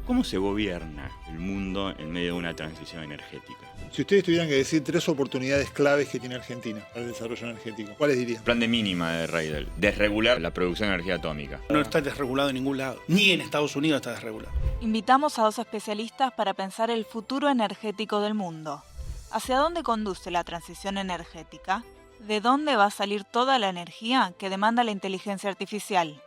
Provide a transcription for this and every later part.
¿Cómo se gobierna el mundo en medio de una transición energética? Si ustedes tuvieran que decir 3 oportunidades claves que tiene Argentina para el desarrollo energético, ¿cuáles dirían? Plan de mínima de Reidel, desregular la producción de energía atómica. No está desregulado en ningún lado. Ni en Estados Unidos está desregulado. Invitamos a 2 especialistas para pensar el futuro energético del mundo. ¿Hacia dónde conduce la transición energética? ¿De dónde va a salir toda la energía que demanda la inteligencia artificial?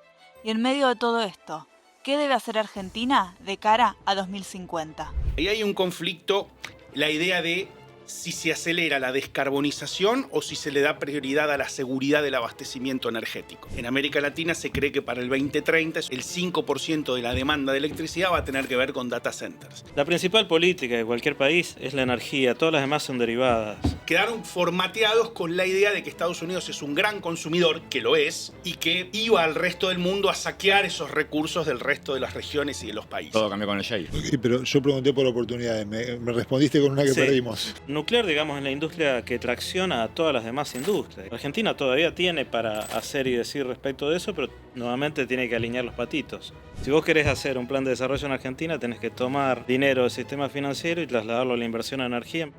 Y en medio de todo esto, ¿qué debe hacer Argentina de cara a 2050? Ahí hay un conflicto, la idea de si se acelera la descarbonización o si se le da prioridad a la seguridad del abastecimiento energético. En América Latina se cree que para el 2030 el 5% de la demanda de electricidad va a tener que ver con data centers. La principal política de cualquier país es la energía, todas las demás son derivadas. Quedaron formateados con la idea de que Estados Unidos es un gran consumidor, que lo es, y que iba al resto del mundo a saquear esos recursos del resto de las regiones y de los países. Todo cambió con el shale. Sí, pero yo pregunté por oportunidades, me respondiste con una que Sí. perdimos. Nuclear, digamos, es la industria que tracciona a todas las demás industrias. Argentina todavía tiene para hacer y decir respecto de eso, pero nuevamente tiene que alinear los patitos. Si vos querés hacer un plan de desarrollo en Argentina, tenés que tomar dinero del sistema financiero y trasladarlo a la inversión en energía.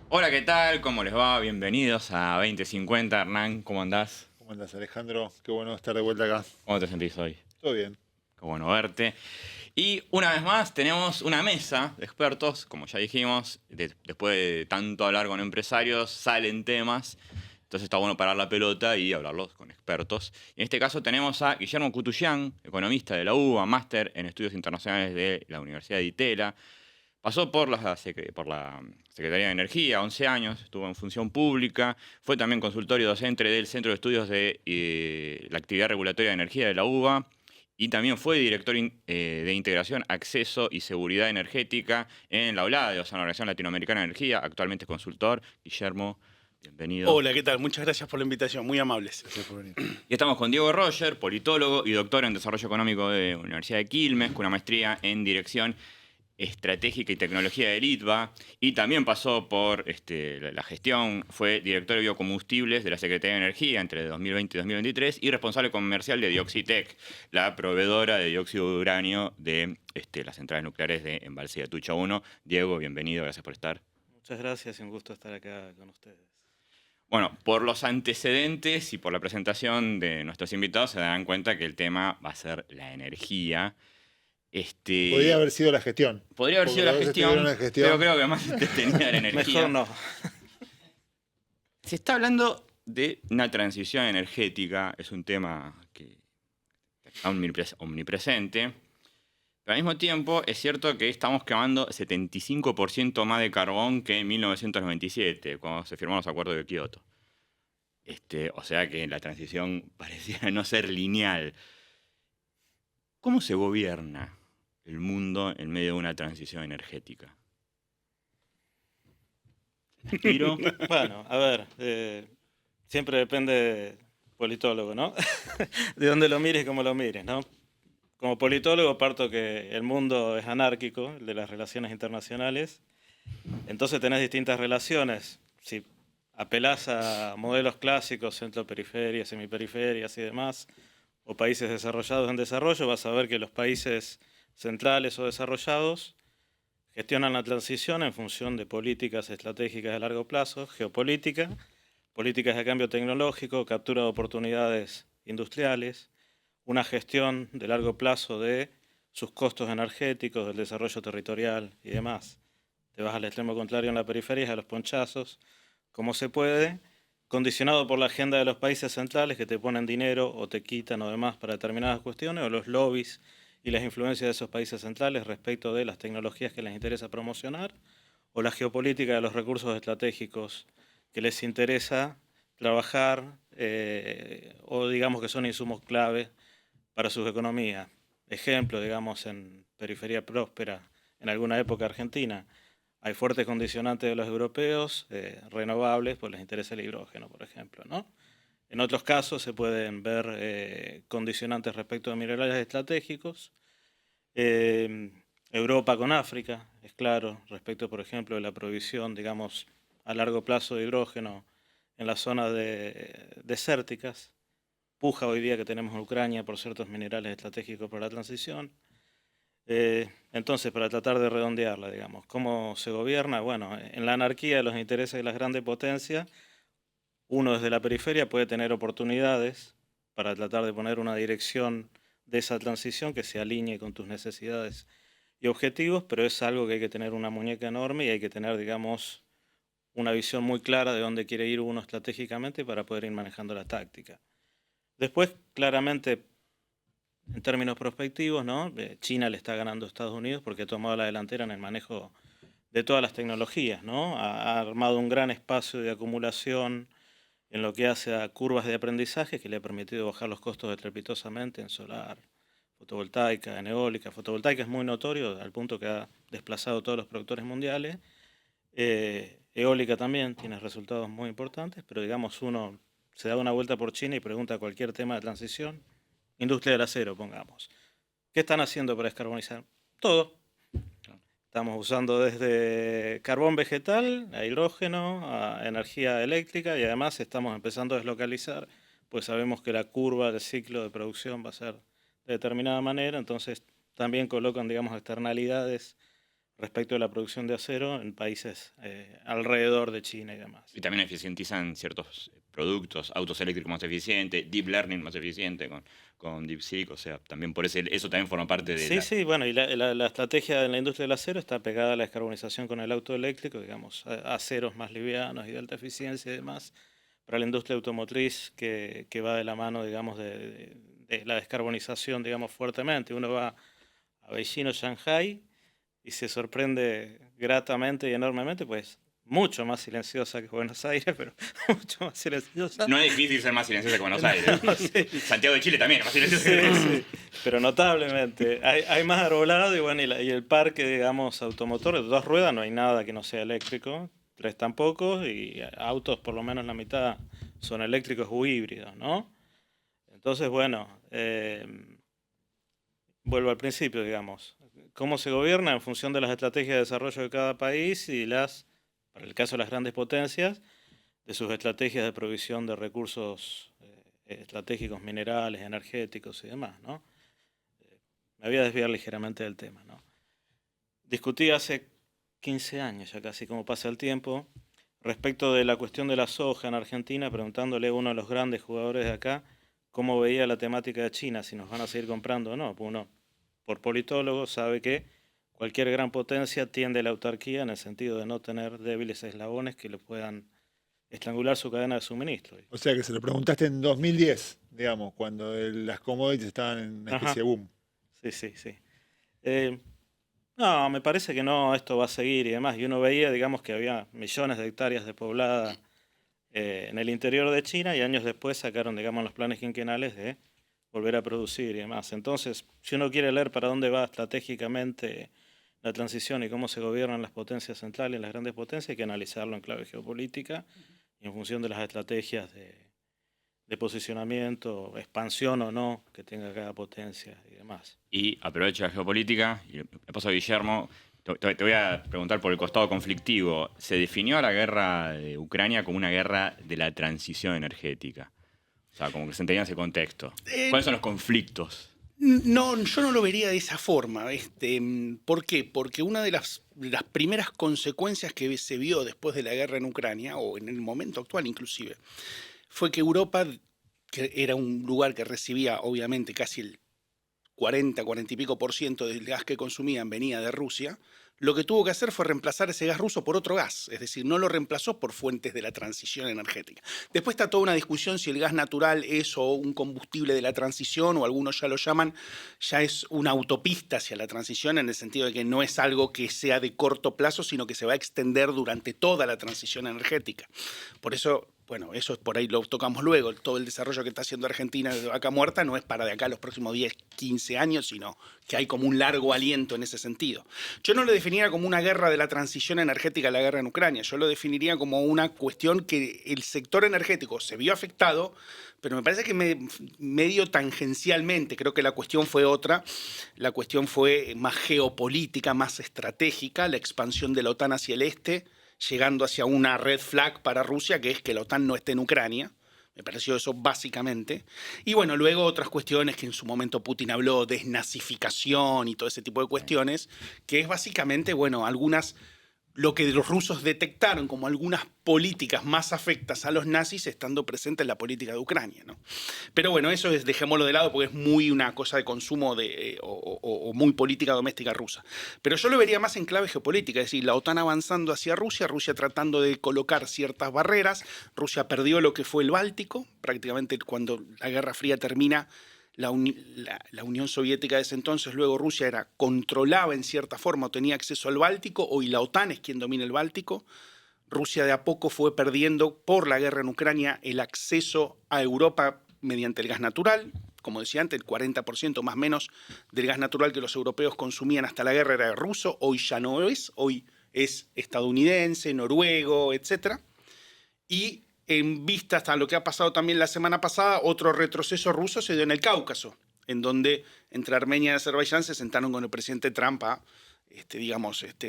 Hola, ¿qué tal? ¿Cómo les va? Bienvenidos a 2050. Hernán, ¿cómo andás? ¿Cómo andás, Alejandro? Qué bueno estar de vuelta acá. ¿Cómo te sentís hoy? Todo bien. Qué bueno verte. Y una vez más tenemos una mesa de expertos, como ya dijimos, después de tanto hablar con empresarios, salen temas, entonces está bueno parar la pelota y hablarlos con expertos. En este caso tenemos a Guillermo Cutuyán, economista de la UBA, máster en estudios internacionales de la Universidad de Itela. Pasó por la Secretaría de Energía, 11 años, estuvo en función pública, fue también consultorio docente del Centro de Estudios de la Actividad Regulatoria de Energía de la UBA, y también fue director de Integración, Acceso y Seguridad Energética en la OLADE, o sea, la Organización Latinoamericana de Energía. Actualmente es consultor. Guillermo, bienvenido. Hola, ¿qué tal? Muchas gracias por la invitación, muy amables. Gracias por venir. Y estamos con Diego Roger, politólogo y doctor en Desarrollo Económico de la Universidad de Quilmes, con una maestría en Dirección Estratégica y Tecnología del ITBA, y también pasó por la gestión, fue director de biocombustibles de la Secretaría de Energía entre 2020 y 2023 y responsable comercial de Dioxitec, la proveedora de dióxido de uranio de las centrales nucleares de Embalse y Atucha 1. Diego, bienvenido, gracias por estar. Muchas gracias y un gusto estar acá con ustedes. Bueno, por los antecedentes y por la presentación de nuestros invitados se darán cuenta que el tema va a ser la energía. Podría haber sido la gestión. Podría haber sido la Porque gestión, estuvieron en gestión. pero creo que más tenía la energía. Mejor no. Se está hablando de una transición energética, es un tema que está omnipresente, pero al mismo tiempo es cierto que estamos quemando 75% más de carbón que en 1997, cuando se firmaron los acuerdos de Kioto. O sea que la transición parecía no ser lineal. ¿Cómo se gobierna el mundo en medio de una transición energética? ¿Tiro? Bueno, a ver, siempre depende del politólogo, ¿no? De dónde lo mires y cómo lo mires, ¿no? Como politólogo parto que el mundo es anárquico, el de las relaciones internacionales, entonces tenés distintas relaciones. Si apelás a modelos clásicos, centro-periferia, semiperiferias y demás, o países desarrollados en desarrollo, vas a ver que los países centrales o desarrollados gestionan la transición en función de políticas estratégicas de largo plazo, geopolítica, políticas de cambio tecnológico, captura de oportunidades industriales, una gestión de largo plazo de sus costos energéticos, del desarrollo territorial y demás. Te vas al extremo contrario en la periferia, es a los ponchazos, como se puede, condicionado por la agenda de los países centrales que te ponen dinero o te quitan o demás para determinadas cuestiones, o los lobbies y las influencias de esos países centrales respecto de las tecnologías que les interesa promocionar, o la geopolítica de los recursos estratégicos que les interesa trabajar o digamos que son insumos clave para sus economías. Ejemplo, digamos, en periferia próspera, en alguna época argentina, hay fuertes condicionantes de los europeos, renovables, pues les interesa el hidrógeno, por ejemplo, ¿no? En otros casos se pueden ver condicionantes respecto de minerales estratégicos. Europa con África, es claro, respecto, por ejemplo, de la provisión, digamos, a largo plazo de hidrógeno en las zonas desérticas. Puja hoy día que tenemos en Ucrania por ciertos minerales estratégicos para la transición. Entonces, para tratar de redondearla, digamos, ¿cómo se gobierna? Bueno, en la anarquía de los intereses de las grandes potencias, uno desde la periferia puede tener oportunidades para tratar de poner una dirección de esa transición que se alinee con tus necesidades y objetivos, pero es algo que hay que tener una muñeca enorme y hay que tener, digamos, una visión muy clara de dónde quiere ir uno estratégicamente para poder ir manejando la táctica. Después, claramente, en términos prospectivos, ¿no? China le está ganando a Estados Unidos porque ha tomado la delantera en el manejo de todas las tecnologías, ¿no? Ha armado un gran espacio de acumulación en lo que hace a curvas de aprendizaje que le ha permitido bajar los costos estrepitosamente en solar, fotovoltaica, en eólica. Fotovoltaica es muy notorio al punto que ha desplazado a todos los productores mundiales. Eólica también tiene resultados muy importantes, pero digamos uno se da una vuelta por China y pregunta cualquier tema de transición. Industria del acero, pongamos. ¿Qué están haciendo para descarbonizar? Todo. Estamos usando desde carbón vegetal, a hidrógeno, a energía eléctrica y además estamos empezando a deslocalizar, pues sabemos que la curva del ciclo de producción va a ser de determinada manera, entonces también colocan, digamos, externalidades respecto de la producción de acero en países alrededor de China y demás. Y también eficientizan ciertos productos, autos eléctricos más eficientes, deep learning más eficiente con DeepSeek, o sea, también por eso también forma parte de Sí, bueno, y la estrategia de la industria del acero está pegada a la descarbonización con el auto eléctrico, digamos, aceros más livianos y de alta eficiencia y demás, para la industria automotriz que va de la mano, digamos, de la descarbonización, digamos, fuertemente. Uno va a Beijing o Shanghai y se sorprende gratamente y enormemente, pues mucho más silenciosa que Buenos Aires, pero mucho más silenciosa. No es difícil ser más silenciosa que Buenos Aires. No, sí. Santiago de Chile también es más silenciosa que Sí, Buenos Aires. sí, pero notablemente. Hay más arbolado y bueno, y el parque, digamos, automotor de 2 ruedas, no hay nada que no sea eléctrico, 3 tampoco, y autos por lo menos la mitad son eléctricos u híbridos, ¿no? Entonces, bueno, vuelvo al principio, digamos. ¿Cómo se gobierna? En función de las estrategias de desarrollo de cada país y para el caso de las grandes potencias, de sus estrategias de provisión de recursos estratégicos, minerales, energéticos y demás, ¿no? Me voy a desviar ligeramente del tema, ¿no? Discutí hace 15 años, ya casi como pasa el tiempo, respecto de la cuestión de la soja en Argentina, preguntándole a uno de los grandes jugadores de acá cómo veía la temática de China, si nos van a seguir comprando o no. Uno, por politólogo, sabe que cualquier gran potencia tiende a la autarquía en el sentido de no tener débiles eslabones que le puedan estrangular su cadena de suministro. O sea que se lo preguntaste en 2010, digamos, cuando las commodities estaban en una especie de boom. Sí. No, me parece que no, esto va a seguir y demás. Y uno veía, digamos, que había millones de hectáreas despobladas en el interior de China y años después sacaron, digamos, los planes quinquenales de volver a producir y demás. Entonces, si uno quiere leer para dónde va estratégicamente la transición y cómo se gobiernan las potencias centrales y las grandes potencias, hay que analizarlo en clave geopolítica y en función de las estrategias de posicionamiento, expansión o no que tenga cada potencia y demás. Y aprovecho la geopolítica y me paso a Guillermo. Te voy a preguntar por el costado conflictivo. Se definió a la guerra de Ucrania como una guerra de la transición energética. O sea, como que se entendía ese contexto. ¿Cuáles son los conflictos? No, yo no lo vería de esa forma. ¿Por qué? Porque una de las primeras consecuencias que se vio después de la guerra en Ucrania, o en el momento actual inclusive, fue que Europa, que era un lugar que recibía obviamente casi el 40 y pico % del gas que consumían venía de Rusia, lo que tuvo que hacer fue reemplazar ese gas ruso por otro gas, es decir, no lo reemplazó por fuentes de la transición energética. Después está toda una discusión si el gas natural es o un combustible de la transición, o algunos ya lo llaman, ya es una autopista hacia la transición, en el sentido de que no es algo que sea de corto plazo, sino que se va a extender durante toda la transición energética. Por eso, bueno, eso por ahí lo tocamos luego, todo el desarrollo que está haciendo Argentina de Vaca Muerta no es para de acá los próximos 10, 15 años, sino que hay como un largo aliento en ese sentido. Yo no lo definiría como una guerra de la transición energética a la guerra en Ucrania, yo lo definiría como una cuestión que el sector energético se vio afectado, pero me parece que medio tangencialmente, creo que la cuestión fue otra, la cuestión fue más geopolítica, más estratégica, la expansión de la OTAN hacia el este, llegando hacia una red flag para Rusia, que es que la OTAN no esté en Ucrania, Me pareció eso básicamente. Y bueno, luego otras cuestiones que en su momento Putin habló, desnazificación y todo ese tipo de cuestiones, que es básicamente, bueno, lo que los rusos detectaron como algunas políticas más afectas a los nazis estando presentes en la política de Ucrania, ¿no? Pero bueno, eso dejémoslo de lado porque es muy una cosa de consumo o muy política doméstica rusa. Pero yo lo vería más en clave geopolítica, es decir, la OTAN avanzando hacia Rusia, Rusia tratando de colocar ciertas barreras, Rusia perdió lo que fue el Báltico, prácticamente cuando la Guerra Fría termina. La Unión Soviética de ese entonces, luego Rusia controlaba en cierta forma o tenía acceso al Báltico, hoy la OTAN es quien domina el Báltico. Rusia de a poco fue perdiendo por la guerra en Ucrania el acceso a Europa mediante el gas natural. Como decía antes, el 40% más o menos del gas natural que los europeos consumían hasta la guerra era ruso, hoy ya no es, hoy es estadounidense, noruego, etc. Y en vista hasta lo que ha pasado también la semana pasada, otro retroceso ruso se dio en el Cáucaso, en donde entre Armenia y Azerbaiyán se sentaron con el presidente Trump a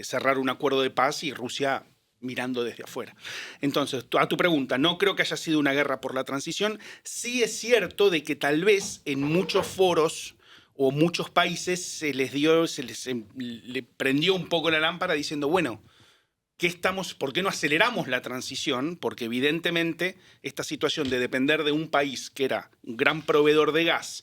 cerrar un acuerdo de paz y Rusia mirando desde afuera. Entonces, a tu pregunta, no creo que haya sido una guerra por la transición. Sí es cierto de que tal vez en muchos foros o muchos países le prendió un poco la lámpara diciendo, bueno, ¿por qué no aceleramos la transición? Porque evidentemente esta situación de depender de un país que era un gran proveedor de gas,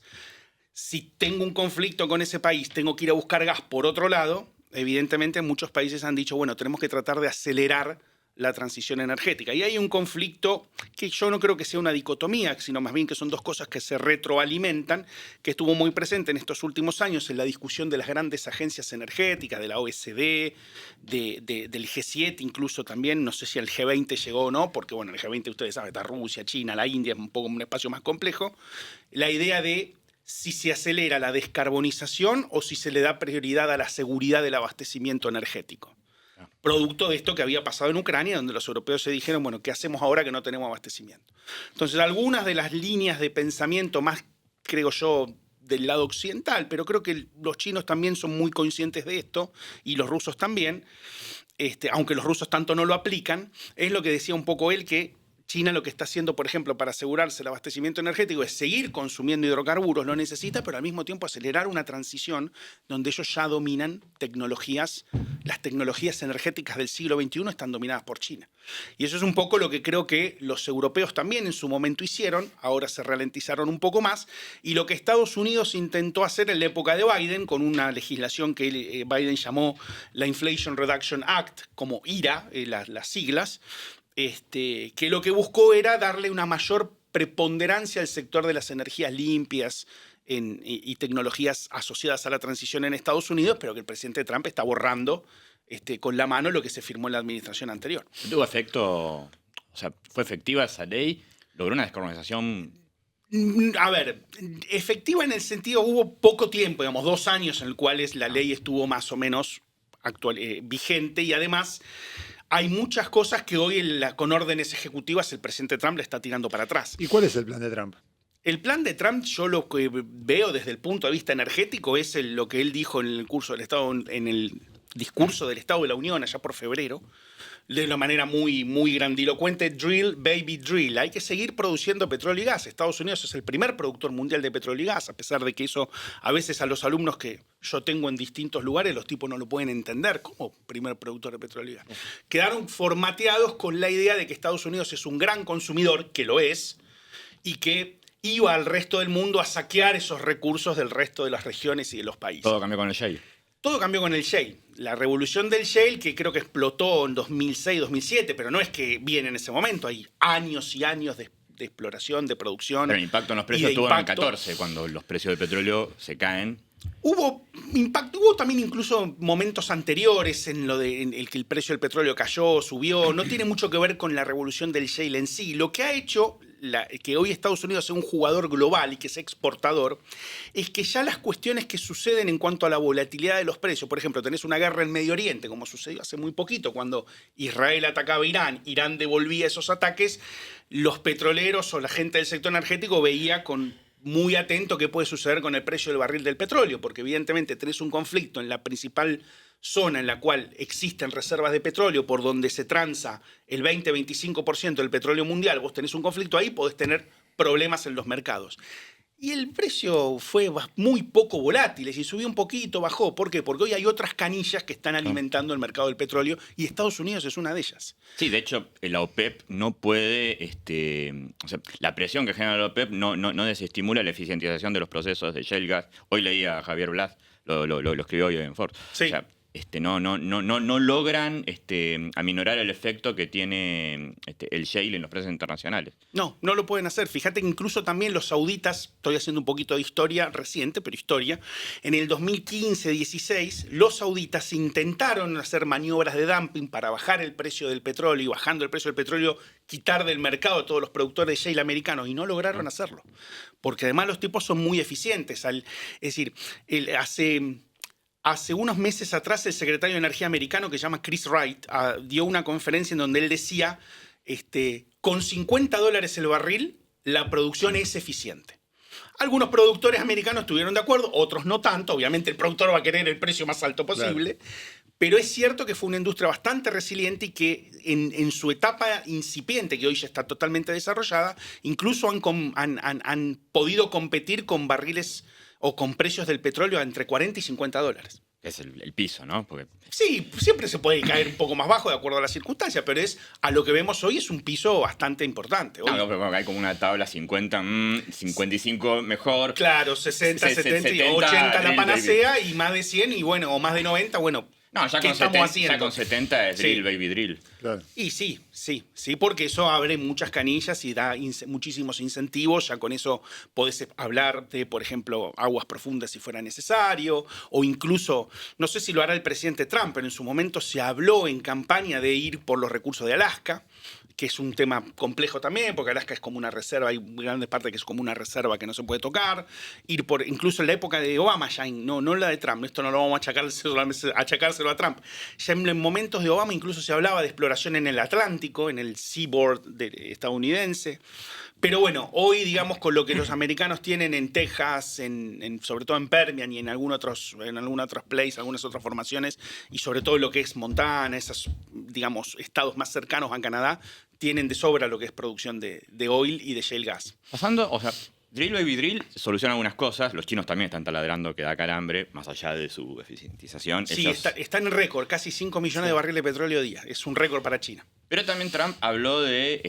si tengo un conflicto con ese país, tengo que ir a buscar gas por otro lado, evidentemente muchos países han dicho, bueno, tenemos que tratar de acelerar la transición energética. Y hay un conflicto que yo no creo que sea una dicotomía, sino más bien que son dos cosas que se retroalimentan, que estuvo muy presente en estos últimos años en la discusión de las grandes agencias energéticas, de la OSD, del G7 incluso también, no sé si el G20 llegó o no, porque bueno, el G20 ustedes saben, está Rusia, China, la India, es un poco un espacio más complejo. La idea de si se acelera la descarbonización o si se le da prioridad a la seguridad del abastecimiento energético. Producto de esto que había pasado en Ucrania, donde los europeos se dijeron, bueno, ¿qué hacemos ahora que no tenemos abastecimiento? Entonces, algunas de las líneas de pensamiento más, creo yo, del lado occidental, pero creo que los chinos también son muy conscientes de esto, y los rusos también, aunque los rusos tanto no lo aplican, es lo que decía un poco él, que China lo que está haciendo, por ejemplo, para asegurarse el abastecimiento energético es seguir consumiendo hidrocarburos, lo necesita, pero al mismo tiempo acelerar una transición donde ellos ya dominan las tecnologías energéticas del siglo XXI están dominadas por China. Y eso es un poco lo que creo que los europeos también en su momento hicieron, ahora se ralentizaron un poco más, y lo que Estados Unidos intentó hacer en la época de Biden, con una legislación que Biden llamó la Inflation Reduction Act, como IRA, las siglas, que lo que buscó era darle una mayor preponderancia al sector de las energías limpias y tecnologías asociadas a la transición en Estados Unidos, pero que el presidente Trump está borrando con la mano lo que se firmó en la administración anterior. ¿Tuvo efecto? O sea, ¿fue efectiva esa ley? ¿Logró una descarbonización? A ver, efectiva en el sentido, hubo poco tiempo, digamos, 2 años en los cuales la ley estuvo más o menos vigente, y además hay muchas cosas que hoy con órdenes ejecutivas el presidente Trump le está tirando para atrás. ¿Y cuál es el plan de Trump? El plan de Trump, yo lo que veo desde el punto de vista energético es lo que él dijo en el discurso del Estado de la Unión allá por febrero, de una manera muy, muy grandilocuente: drill, baby, drill. Hay que seguir produciendo petróleo y gas. Estados Unidos es el primer productor mundial de petróleo y gas, a pesar de que eso a veces a los alumnos que yo tengo en distintos lugares, los tipos no lo pueden entender como primer productor de petróleo y gas. Quedaron formateados con la idea de que Estados Unidos es un gran consumidor, que lo es, y que iba al resto del mundo a saquear esos recursos del resto de las regiones y de los países. Todo cambió con el shale. Todo cambió con el shale. La revolución del shale, que creo que explotó en 2006, 2007, pero no es que viene en ese momento. Hay años y años de exploración, de producción. Pero el impacto en los precios tuvo en el 14, cuando los precios del petróleo se caen. Hubo impacto, hubo también incluso momentos anteriores en el que el precio del petróleo cayó, subió. No tiene mucho que ver con la revolución del shale en sí. Lo que ha hecho que hoy Estados Unidos sea un jugador global y que sea exportador, es que ya las cuestiones que suceden en cuanto a la volatilidad de los precios, por ejemplo, tenés una guerra en Medio Oriente, como sucedió hace muy poquito, cuando Israel atacaba a Irán, Irán devolvía esos ataques, los petroleros o la gente del sector energético veía muy atento qué puede suceder con el precio del barril del petróleo, porque evidentemente tenés un conflicto en la principal zona en la cual existen reservas de petróleo por donde se transa el 20-25% del petróleo mundial, vos tenés un conflicto ahí, podés tener problemas en los mercados. Y el precio fue muy poco volátil, y subió un poquito, bajó. ¿Por qué? Porque hoy hay otras canillas que están alimentando el mercado del petróleo y Estados Unidos es una de ellas. Sí, de hecho, la OPEP no puede, o sea, la presión que genera la OPEP no desestimula la eficientización de los procesos de shale gas. Hoy leía a Javier Blas, lo escribió hoy en Forbes. Sí. O sea, no logran aminorar el efecto que tiene el shale en los precios internacionales. No lo pueden hacer. Fíjate que incluso también los sauditas, estoy haciendo un poquito de historia reciente, pero historia, en el 2015-16 los sauditas intentaron hacer maniobras de dumping para bajar el precio del petróleo y bajando el precio del petróleo quitar del mercado a todos los productores de shale americanos y no lograron hacerlo. Porque además los tipos son muy eficientes. Es decir, Hace unos meses atrás el secretario de Energía americano, que se llama Chris Wright, dio una conferencia en donde él decía, con $50 el barril, la producción es eficiente. Algunos productores americanos estuvieron de acuerdo, otros no tanto. Obviamente el productor va a querer el precio más alto posible. Claro. Pero es cierto que fue una industria bastante resiliente y que en su etapa incipiente, que hoy ya está totalmente desarrollada, incluso han podido competir con barriles o con precios del petróleo entre $40 y $50. Es el piso, ¿no? Porque... Sí, siempre se puede caer un poco más bajo de acuerdo a las circunstancias, pero a lo que vemos hoy es un piso bastante importante. No, pero hay como una tabla 50, 55 mejor. Claro, 60, 70, 80 la panacea y más de 100 y bueno, o más de 90, bueno. No, ya con 70 es drill, baby drill. Claro. Y sí, porque eso abre muchas canillas y da muchísimos incentivos. Ya con eso podés hablar de, por ejemplo, aguas profundas si fuera necesario, o incluso, no sé si lo hará el presidente Trump, pero en su momento se habló en campaña de ir por los recursos de Alaska, que es un tema complejo también, porque Alaska es como una reserva, hay grandes partes que es como una reserva que no se puede tocar. Ir por, incluso en la época de Obama, ya no la de Trump, esto no lo vamos a achacárselo a Trump. Ya en momentos de Obama incluso se hablaba de exploración en el Atlántico, en el seaboard estadounidense. Pero bueno, hoy, digamos, con lo que los americanos tienen en Texas, sobre todo en Permian y en algunos otros plays, algunas otras formaciones, y sobre todo lo que es Montana, esos, digamos, estados más cercanos a Canadá, tienen de sobra lo que es producción de oil y de shale gas. Pasando, o sea, drill baby drill soluciona algunas cosas. Los chinos también están taladrando que da calambre, más allá de su eficientización. Sí, están en récord, casi 5 millones de barriles de petróleo día. Es un récord para China. Pero también Trump habló de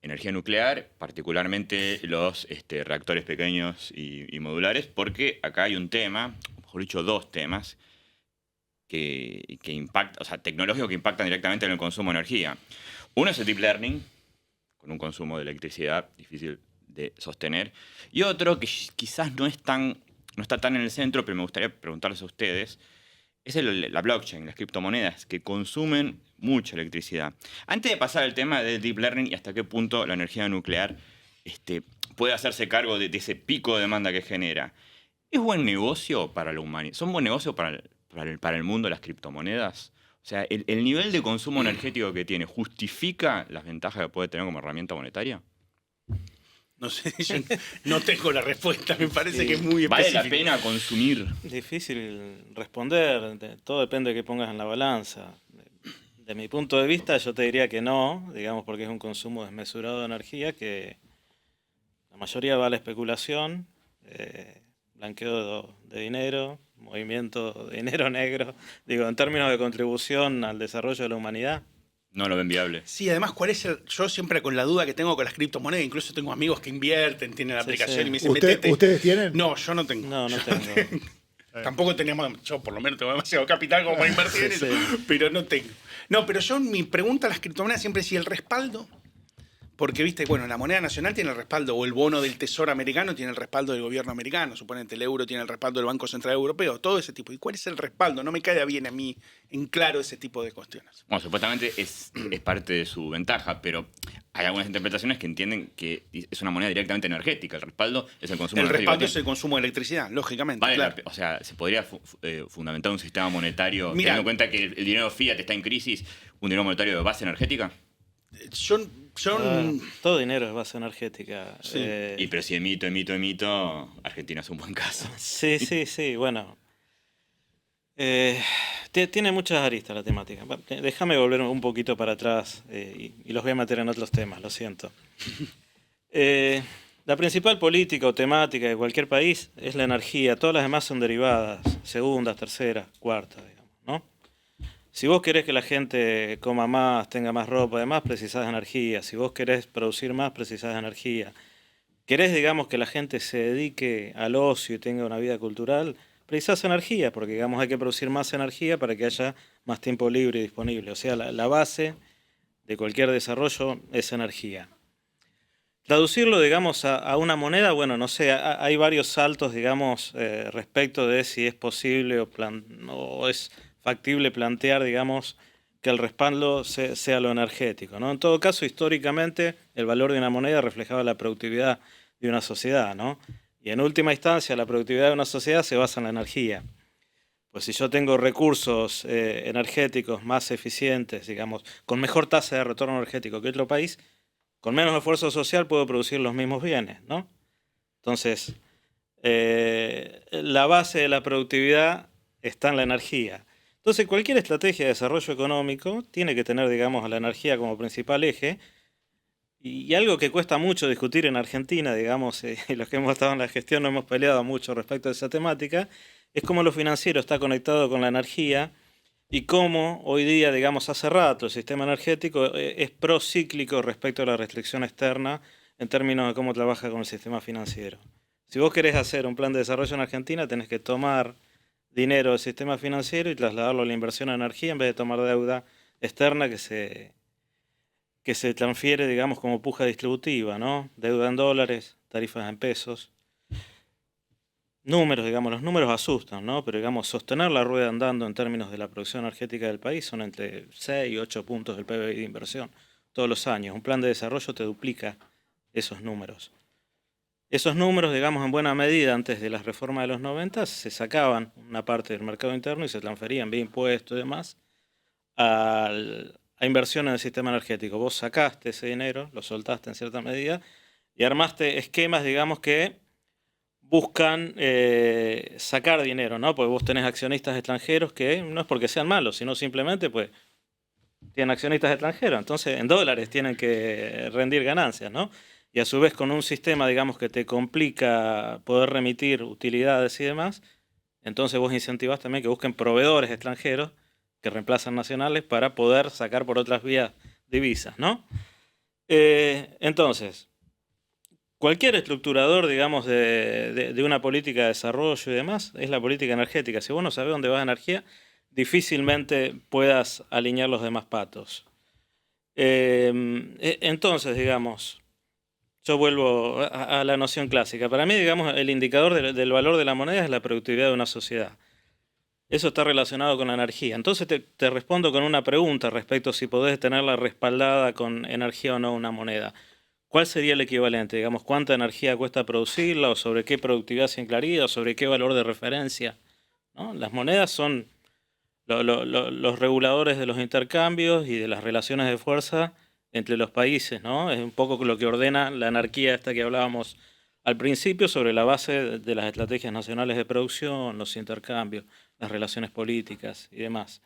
energía nuclear, particularmente los reactores pequeños y modulares, porque acá hay un tema, mejor dicho, dos temas, que impactan, o sea, tecnológicos que impactan directamente en el consumo de energía. Uno es el deep learning, con un consumo de electricidad difícil de sostener, y otro que quizás no está tan en el centro, pero me gustaría preguntarles a ustedes, es la blockchain, las criptomonedas, que consumen mucha electricidad. Antes de pasar al tema del deep learning y hasta qué punto la energía nuclear puede hacerse cargo de ese pico de demanda que genera, ¿es buen negocio para la humanidad? ¿Son buen negocio para el mundo las criptomonedas? O sea, ¿el nivel de consumo energético que tiene justifica las ventajas que puede tener como herramienta monetaria? No sé, yo no tengo la respuesta, me parece que es muy específico. ¿Vale la pena consumir? Difícil responder, todo depende de qué pongas en la balanza. De mi punto de vista yo te diría que no, digamos porque es un consumo desmesurado de energía que la mayoría va a la especulación, blanqueo de dinero, movimiento de dinero negro, digo, en términos de contribución al desarrollo de la humanidad. No lo ven viable. Sí, además, yo siempre con la duda que tengo con las criptomonedas, incluso tengo amigos que invierten, tienen la aplicación y me dicen, metete. ¿Ustedes tienen? No, yo no tengo. No tengo. Tampoco teníamos, yo por lo menos tengo demasiado capital como para invertir en eso, pero no tengo. No, pero mi pregunta a las criptomonedas siempre es si el respaldo, porque viste, bueno, la moneda nacional tiene el respaldo, o el bono del Tesoro americano tiene el respaldo del gobierno americano, suponete el euro tiene el respaldo del Banco Central Europeo, todo ese tipo. ¿Y cuál es el respaldo? No me cae bien a mí en claro ese tipo de cuestiones. Bueno, supuestamente es parte de su ventaja, pero hay algunas interpretaciones que entienden que es una moneda directamente energética. El respaldo es el consumo energético. El respaldo es el consumo de electricidad, lógicamente. Vale, claro. O sea, ¿se podría fundamentar un sistema monetario teniendo en cuenta que el dinero fiat está en crisis, un dinero monetario de base energética? Todo dinero es base energética. Sí. Pero si emito, Argentina es un buen caso. Sí, bueno. Tiene muchas aristas la temática. Déjame volver un poquito para atrás y los voy a meter en otros temas, lo siento. La principal política o temática de cualquier país es la energía. Todas las demás son derivadas, segundas, terceras, cuartas, digamos, ¿no? Si vos querés que la gente coma más, tenga más ropa, además precisás de energía. Si vos querés producir más, precisás de energía. Querés, digamos, que la gente se dedique al ocio y tenga una vida cultural, precisás energía, porque, digamos, hay que producir más energía para que haya más tiempo libre y disponible. O sea, la base de cualquier desarrollo es energía. Traducirlo, digamos, a una moneda, bueno, no sé, hay varios saltos, digamos, respecto de si es posible o es factible plantear, digamos, que el respaldo sea lo energético, ¿no? En todo caso, históricamente, el valor de una moneda reflejaba la productividad de una sociedad, ¿no? Y en última instancia, la productividad de una sociedad se basa en la energía. Pues si yo tengo recursos energéticos más eficientes, digamos, con mejor tasa de retorno energético que otro país, con menos esfuerzo social puedo producir los mismos bienes, ¿no? Entonces, la base de la productividad está en la energía. Entonces, cualquier estrategia de desarrollo económico tiene que tener, digamos, a la energía como principal eje. Y algo que cuesta mucho discutir en Argentina, digamos, y los que hemos estado en la gestión no hemos peleado mucho respecto a esa temática, es cómo lo financiero está conectado con la energía y cómo hoy día, digamos, hace rato el sistema energético es procíclico respecto a la restricción externa en términos de cómo trabaja con el sistema financiero. Si vos querés hacer un plan de desarrollo en Argentina, tenés que tomar dinero del sistema financiero y trasladarlo a la inversión en energía en vez de tomar deuda externa que se transfiere, digamos, como puja distributiva, ¿no? Deuda en dólares, tarifas en pesos. Números, digamos, los números asustan, ¿no? Pero, digamos, sostener la rueda andando en términos de la producción energética del país son entre 6 y 8 puntos del PBI de inversión todos los años. Un plan de desarrollo te duplica esos números. Esos números, digamos, en buena medida, antes de las reformas de los 90, se sacaban una parte del mercado interno y se transferían vía impuestos y demás a inversión en el sistema energético. Vos sacaste ese dinero, lo soltaste en cierta medida y armaste esquemas, digamos, que buscan sacar dinero, ¿no? Porque vos tenés accionistas extranjeros que no es porque sean malos, sino simplemente pues tienen accionistas extranjeros, entonces en dólares tienen que rendir ganancias, ¿no? Y a su vez con un sistema, digamos, que te complica poder remitir utilidades y demás, entonces vos incentivás también que busquen proveedores extranjeros que reemplazan nacionales para poder sacar por otras vías divisas, ¿no? Entonces, cualquier estructurador, digamos, de una política de desarrollo y demás, es la política energética. Si vos no sabés dónde va la energía, difícilmente puedas alinear los demás patos. Entonces, digamos, yo vuelvo a la noción clásica. Para mí, digamos, el indicador del valor de la moneda es la productividad de una sociedad. Eso está relacionado con la energía. Entonces te respondo con una pregunta respecto a si podés tenerla respaldada con energía o no una moneda. ¿Cuál sería el equivalente? Digamos, ¿cuánta energía cuesta producirla? ¿O sobre qué productividad se anclaría? ¿O sobre qué valor de referencia? ¿No? Las monedas son los reguladores de los intercambios y de las relaciones de fuerza entre los países, ¿no? Es un poco lo que ordena la anarquía esta que hablábamos al principio sobre la base de las estrategias nacionales de producción, los intercambios, las relaciones políticas y demás.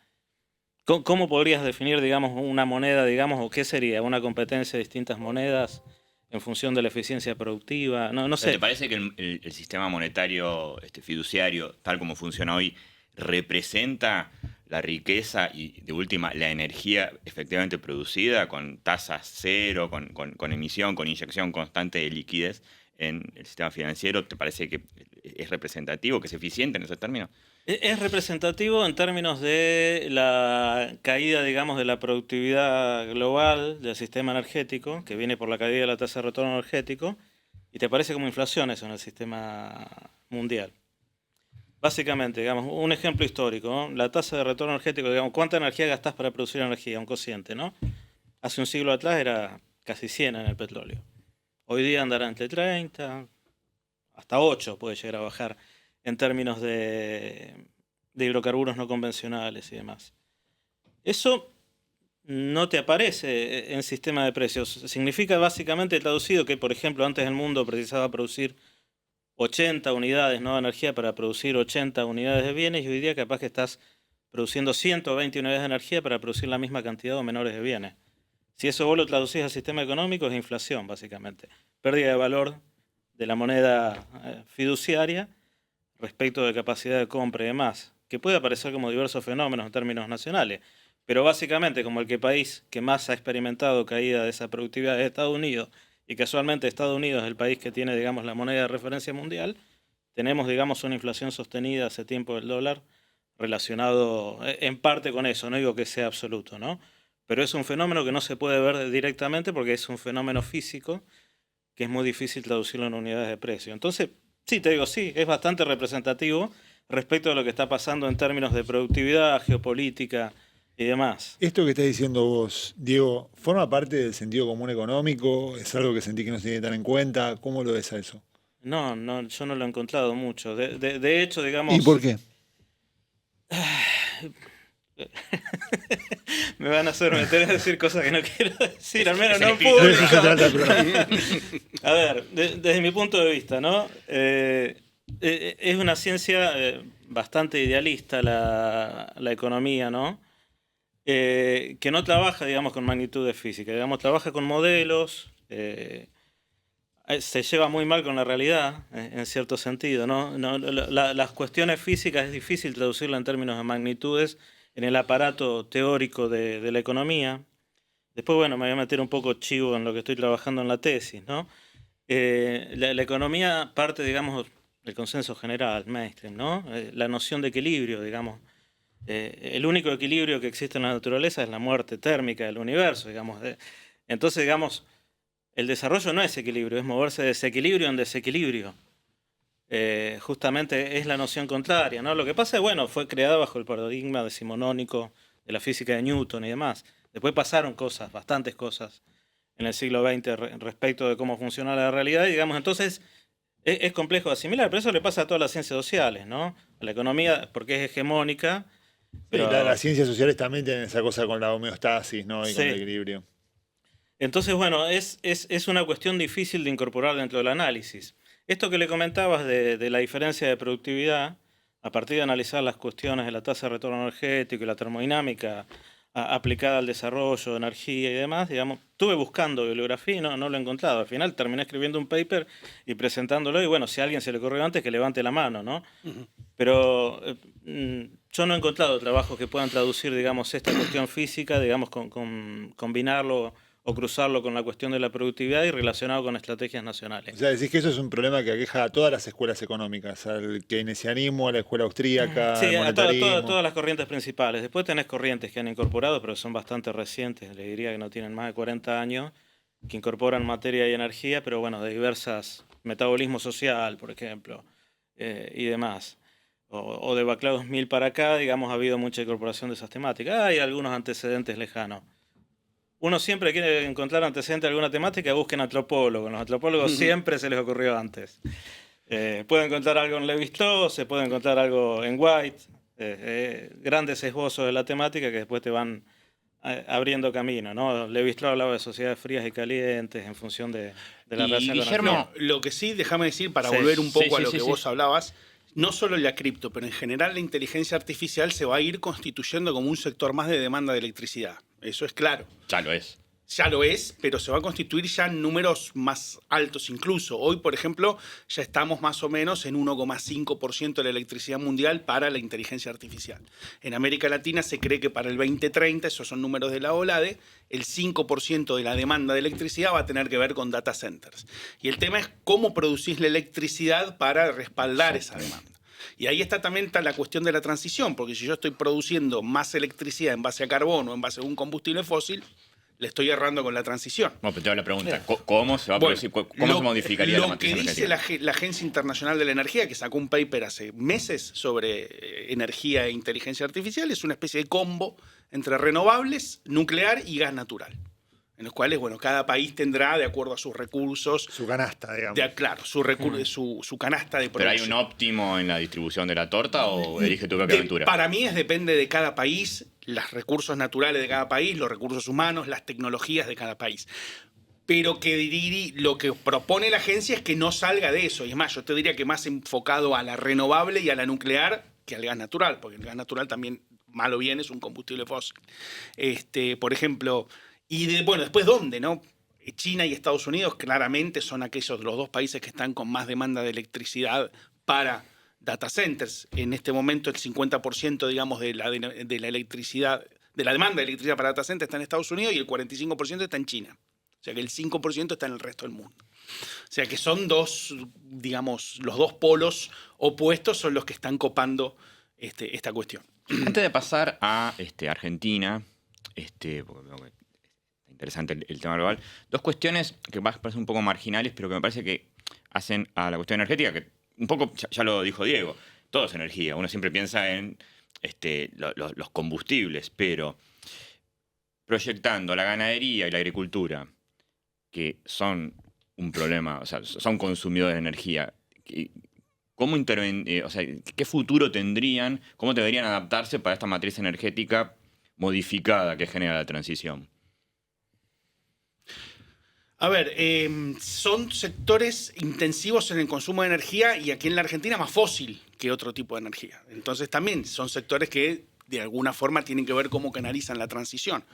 ¿Cómo podrías definir, digamos, una moneda, digamos, o qué sería una competencia de distintas monedas en función de la eficiencia productiva? No sé. ¿Te parece que el sistema monetario fiduciario, tal como funciona hoy, representa la riqueza y, de última, la energía efectivamente producida con tasas cero, con emisión, con inyección constante de liquidez en el sistema financiero? ¿Te parece que es representativo, que es eficiente en esos términos? Es representativo en términos de la caída, digamos, de la productividad global del sistema energético, que viene por la caída de la tasa de retorno energético, y te parece como inflación eso en el sistema mundial. Básicamente, digamos, un ejemplo histórico, ¿no? La tasa de retorno energético, digamos, ¿cuánta energía gastás para producir energía? Un cociente, ¿no? Hace un siglo atrás era casi 100 en el petróleo. Hoy día andará entre 30, hasta 8 puede llegar a bajar en términos de hidrocarburos no convencionales y demás. Eso no te aparece en sistema de precios. Significa básicamente traducido que, por ejemplo, antes el mundo precisaba producir 80 unidades, ¿no?, de energía para producir 80 unidades de bienes, y hoy día capaz que estás produciendo 120 unidades de energía para producir la misma cantidad o menores de bienes. Si eso vos lo traducís al sistema económico, es inflación, básicamente. Pérdida de valor de la moneda fiduciaria respecto de capacidad de compra y demás, que puede aparecer como diversos fenómenos en términos nacionales, pero básicamente como el país que más ha experimentado caída de esa productividad es Estados Unidos, y casualmente Estados Unidos es el país que tiene, digamos, la moneda de referencia mundial, tenemos, digamos, una inflación sostenida hace tiempo del dólar relacionado en parte con eso, no digo que sea absoluto, ¿no? Pero es un fenómeno que no se puede ver directamente porque es un fenómeno físico que es muy difícil traducirlo en unidades de precio. Entonces, sí, te digo, sí, es bastante representativo respecto a lo que está pasando en términos de productividad, geopolítica y demás. Esto que estás diciendo vos, Diego, ¿forma parte del sentido común económico? ¿Es algo que sentí que no se tiene tan en cuenta? ¿Cómo lo ves a eso? No, yo no lo he encontrado mucho. De hecho, digamos... ¿Y por qué? Me van a hacer meter a decir cosas que no quiero decir, al menos no en De eso se público. trata el programa. A ver, desde mi punto de vista, ¿no? Es una ciencia bastante idealista la economía, ¿no? Que no trabaja, digamos, con magnitudes físicas, digamos, trabaja con modelos, se lleva muy mal con la realidad, en cierto sentido, ¿no? Las cuestiones físicas es difícil traducirlas en términos de magnitudes en el aparato teórico de la economía. Después, bueno, me voy a meter un poco chivo en lo que estoy trabajando en la tesis, ¿no? La economía parte, digamos, del consenso general, mainstream, ¿no? La noción de equilibrio, digamos. El único equilibrio que existe en la naturaleza es la muerte térmica del universo, digamos. Entonces, digamos, el desarrollo no es equilibrio, es moverse de desequilibrio en desequilibrio. Justamente es la noción contraria, ¿no? Lo que pasa es, bueno, fue creada bajo el paradigma decimonónico de la física de Newton y demás. Después pasaron cosas, bastantes cosas, en el siglo XX respecto de cómo funciona la realidad, y digamos, entonces es complejo de asimilar, pero eso le pasa a todas las ciencias sociales, ¿no? A la economía, porque es hegemónica. Pero Sí, las ciencias sociales también tienen esa cosa con la homeostasis, ¿no? Y con Sí. el equilibrio. Entonces, bueno, es una cuestión difícil de incorporar dentro del análisis. Esto que le comentabas de la diferencia de productividad, a partir de analizar las cuestiones de la tasa de retorno energético y la termodinámica aplicada al desarrollo, energía y demás, digamos, estuve buscando bibliografía y no lo he encontrado. Al final terminé escribiendo un paper y presentándolo, y bueno, si a alguien se le ocurrió antes, que levante la mano, ¿no? Ujú. Pero yo no he encontrado trabajos que puedan traducir, digamos, esta cuestión física, digamos, combinarlo o cruzarlo con la cuestión de la productividad y relacionado con estrategias nacionales. O sea, decís que eso es un problema que aqueja a todas las escuelas económicas, al keynesianismo, a la escuela austríaca, Sí, al a monetarismo. todas las corrientes principales. Después tenés corrientes que han incorporado, pero son bastante recientes, le diría que no tienen más de 40 años, que incorporan materia y energía, pero bueno, de diversas, metabolismo social, por ejemplo, y demás. O de Vaclav 2000 para acá, digamos, ha habido mucha incorporación de esas temáticas. Hay algunos antecedentes lejanos. Uno siempre quiere encontrar antecedentes de alguna temática, busquen antropólogos. Los antropólogos siempre se les ocurrió antes. Pueden encontrar algo en Levi-Strauss, se puede encontrar algo en White, grandes esbozos de la temática que después te van abriendo camino, ¿no? Levi-Strauss hablaba de sociedades frías y calientes en función de la Y, relación con Guillermo, la No, lo que sí, déjame decir, para Sí. volver un poco Sí, a sí, lo sí, que sí. vos hablabas, no solo en la cripto, pero en general la inteligencia artificial se va a ir constituyendo como un sector más de demanda de electricidad. Eso es claro. Ya lo es. Ya lo es, pero se va a constituir ya en números más altos incluso. Hoy, por ejemplo, ya estamos más o menos en 1,5% de la electricidad mundial para la inteligencia artificial. En América Latina se cree que para el 2030, esos son números de la OLADE, el 5% de la demanda de electricidad va a tener que ver con data centers. Y el tema es cómo producís la electricidad para respaldar esa demanda. Y ahí también está la cuestión de la transición, porque si yo estoy produciendo más electricidad en base a carbono, en base a un combustible fósil, le estoy errando con la transición. Bueno, pero te hago la pregunta. ¿Cómo se va a Bueno, producir? ¿Cómo se modificaría la Lo matriz que dice energética? la Agencia Internacional de la Energía, que sacó un paper hace meses sobre energía e inteligencia artificial, es una especie de combo entre renovables, nuclear y gas natural. En los cuales, bueno, cada país tendrá, de acuerdo a sus recursos, Su canasta, digamos. claro, su canasta de ¿Pero hay producción. un óptimo en la distribución de la torta o elige tu propia aventura? Para mí depende de cada país, los recursos naturales de cada país, los recursos humanos, las tecnologías de cada país. Pero lo que propone la agencia es que no salga de eso. Y es más, yo te diría que más enfocado a la renovable y a la nuclear que al gas natural, porque el gas natural también mal o bien es un combustible fósil. Por ejemplo, bueno, después ¿dónde, no? China y Estados Unidos claramente son aquellos los dos países que están con más demanda de electricidad para data centers. En este momento el 50%, digamos, de la electricidad, de la demanda de electricidad para data centers está en Estados Unidos y el 45% está en China. O sea que el 5% está en el resto del mundo. O sea que son dos, digamos, los dos polos opuestos son los que están copando esta cuestión. Antes de pasar a Argentina, porque veo que está interesante el tema global, dos cuestiones que parecen un poco marginales, pero que me parece que hacen a la cuestión energética, que un poco ya lo dijo Diego, todo es energía. Uno siempre piensa en los combustibles, pero proyectando la ganadería y la agricultura, que son un problema, o sea, son consumidores de energía, ¿cómo qué futuro tendrían, cómo deberían adaptarse para esta matriz energética modificada que genera la transición? A ver, son sectores intensivos en el consumo de energía y aquí en la Argentina más fósil que otro tipo de energía. Entonces también son sectores que de alguna forma tienen que ver cómo canalizan la transición.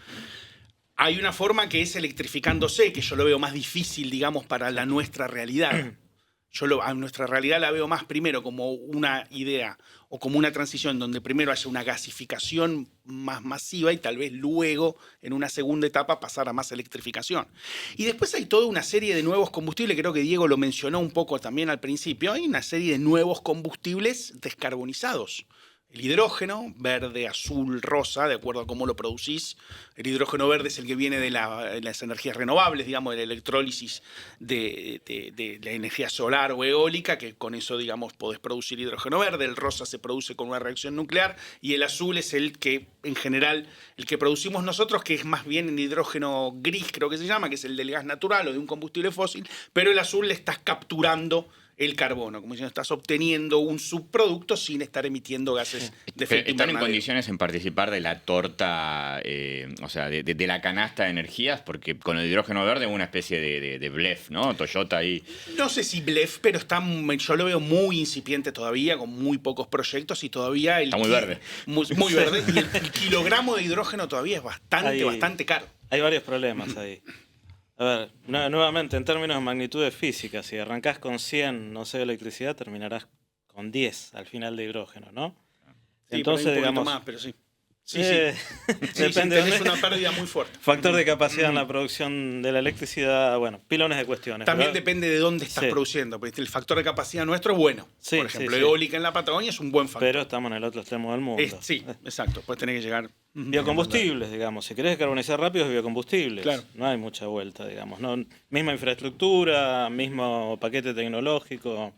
Hay una forma que es electrificándose, que yo lo veo más difícil, digamos, para nuestra realidad. A nuestra realidad la veo más primero como una idea o como una transición donde primero haya una gasificación más masiva y tal vez luego, en una segunda etapa, pasar a más electrificación. Y después hay toda una serie de nuevos combustibles, creo que Diego lo mencionó un poco también al principio, hay una serie de nuevos combustibles descarbonizados. El hidrógeno, verde, azul, rosa, de acuerdo a cómo lo producís. El hidrógeno verde es el que viene de las energías renovables, digamos, de la electrólisis de la energía solar o eólica, que con eso, digamos, podés producir hidrógeno verde. El rosa se produce con una reacción nuclear y el azul es el que, en general, el que producimos nosotros, que es más bien el hidrógeno gris, creo que se llama, que es el del gas natural o de un combustible fósil, pero el azul le estás capturando el carbono, como si no estás obteniendo un subproducto sin estar emitiendo gases de efecto ¿Están en invernadero. condiciones en participar de la torta, o sea, de la canasta de energías? Porque con el hidrógeno verde es una especie de blef, ¿no? Toyota ahí. No sé si blef, pero yo lo veo muy incipiente todavía, con muy pocos proyectos y todavía... Está muy verde. Muy verde. Y el kilogramo de hidrógeno todavía es bastante caro. Hay varios problemas ahí. A ver, nuevamente, en términos de magnitudes físicas, si arrancás con 100, no sé, de electricidad, terminarás con 10 al final de hidrógeno, ¿no? Sí, entonces, un digamos... más, pero sí. Depende tenés una pérdida muy fuerte. Factor de capacidad en la producción de la electricidad, bueno, pilones de cuestiones. También ¿verdad? depende de dónde estás produciendo, porque el factor de capacidad nuestro es bueno. Sí, por ejemplo, sí. eólica en la Patagonia es un buen factor. Pero estamos en el otro extremo del mundo. Sí, exacto. Pues tenés que llegar... Biocombustibles, digamos. Si querés descarbonizar rápido, es biocombustibles. Claro. No hay mucha vuelta, digamos. No, misma infraestructura, mismo paquete tecnológico.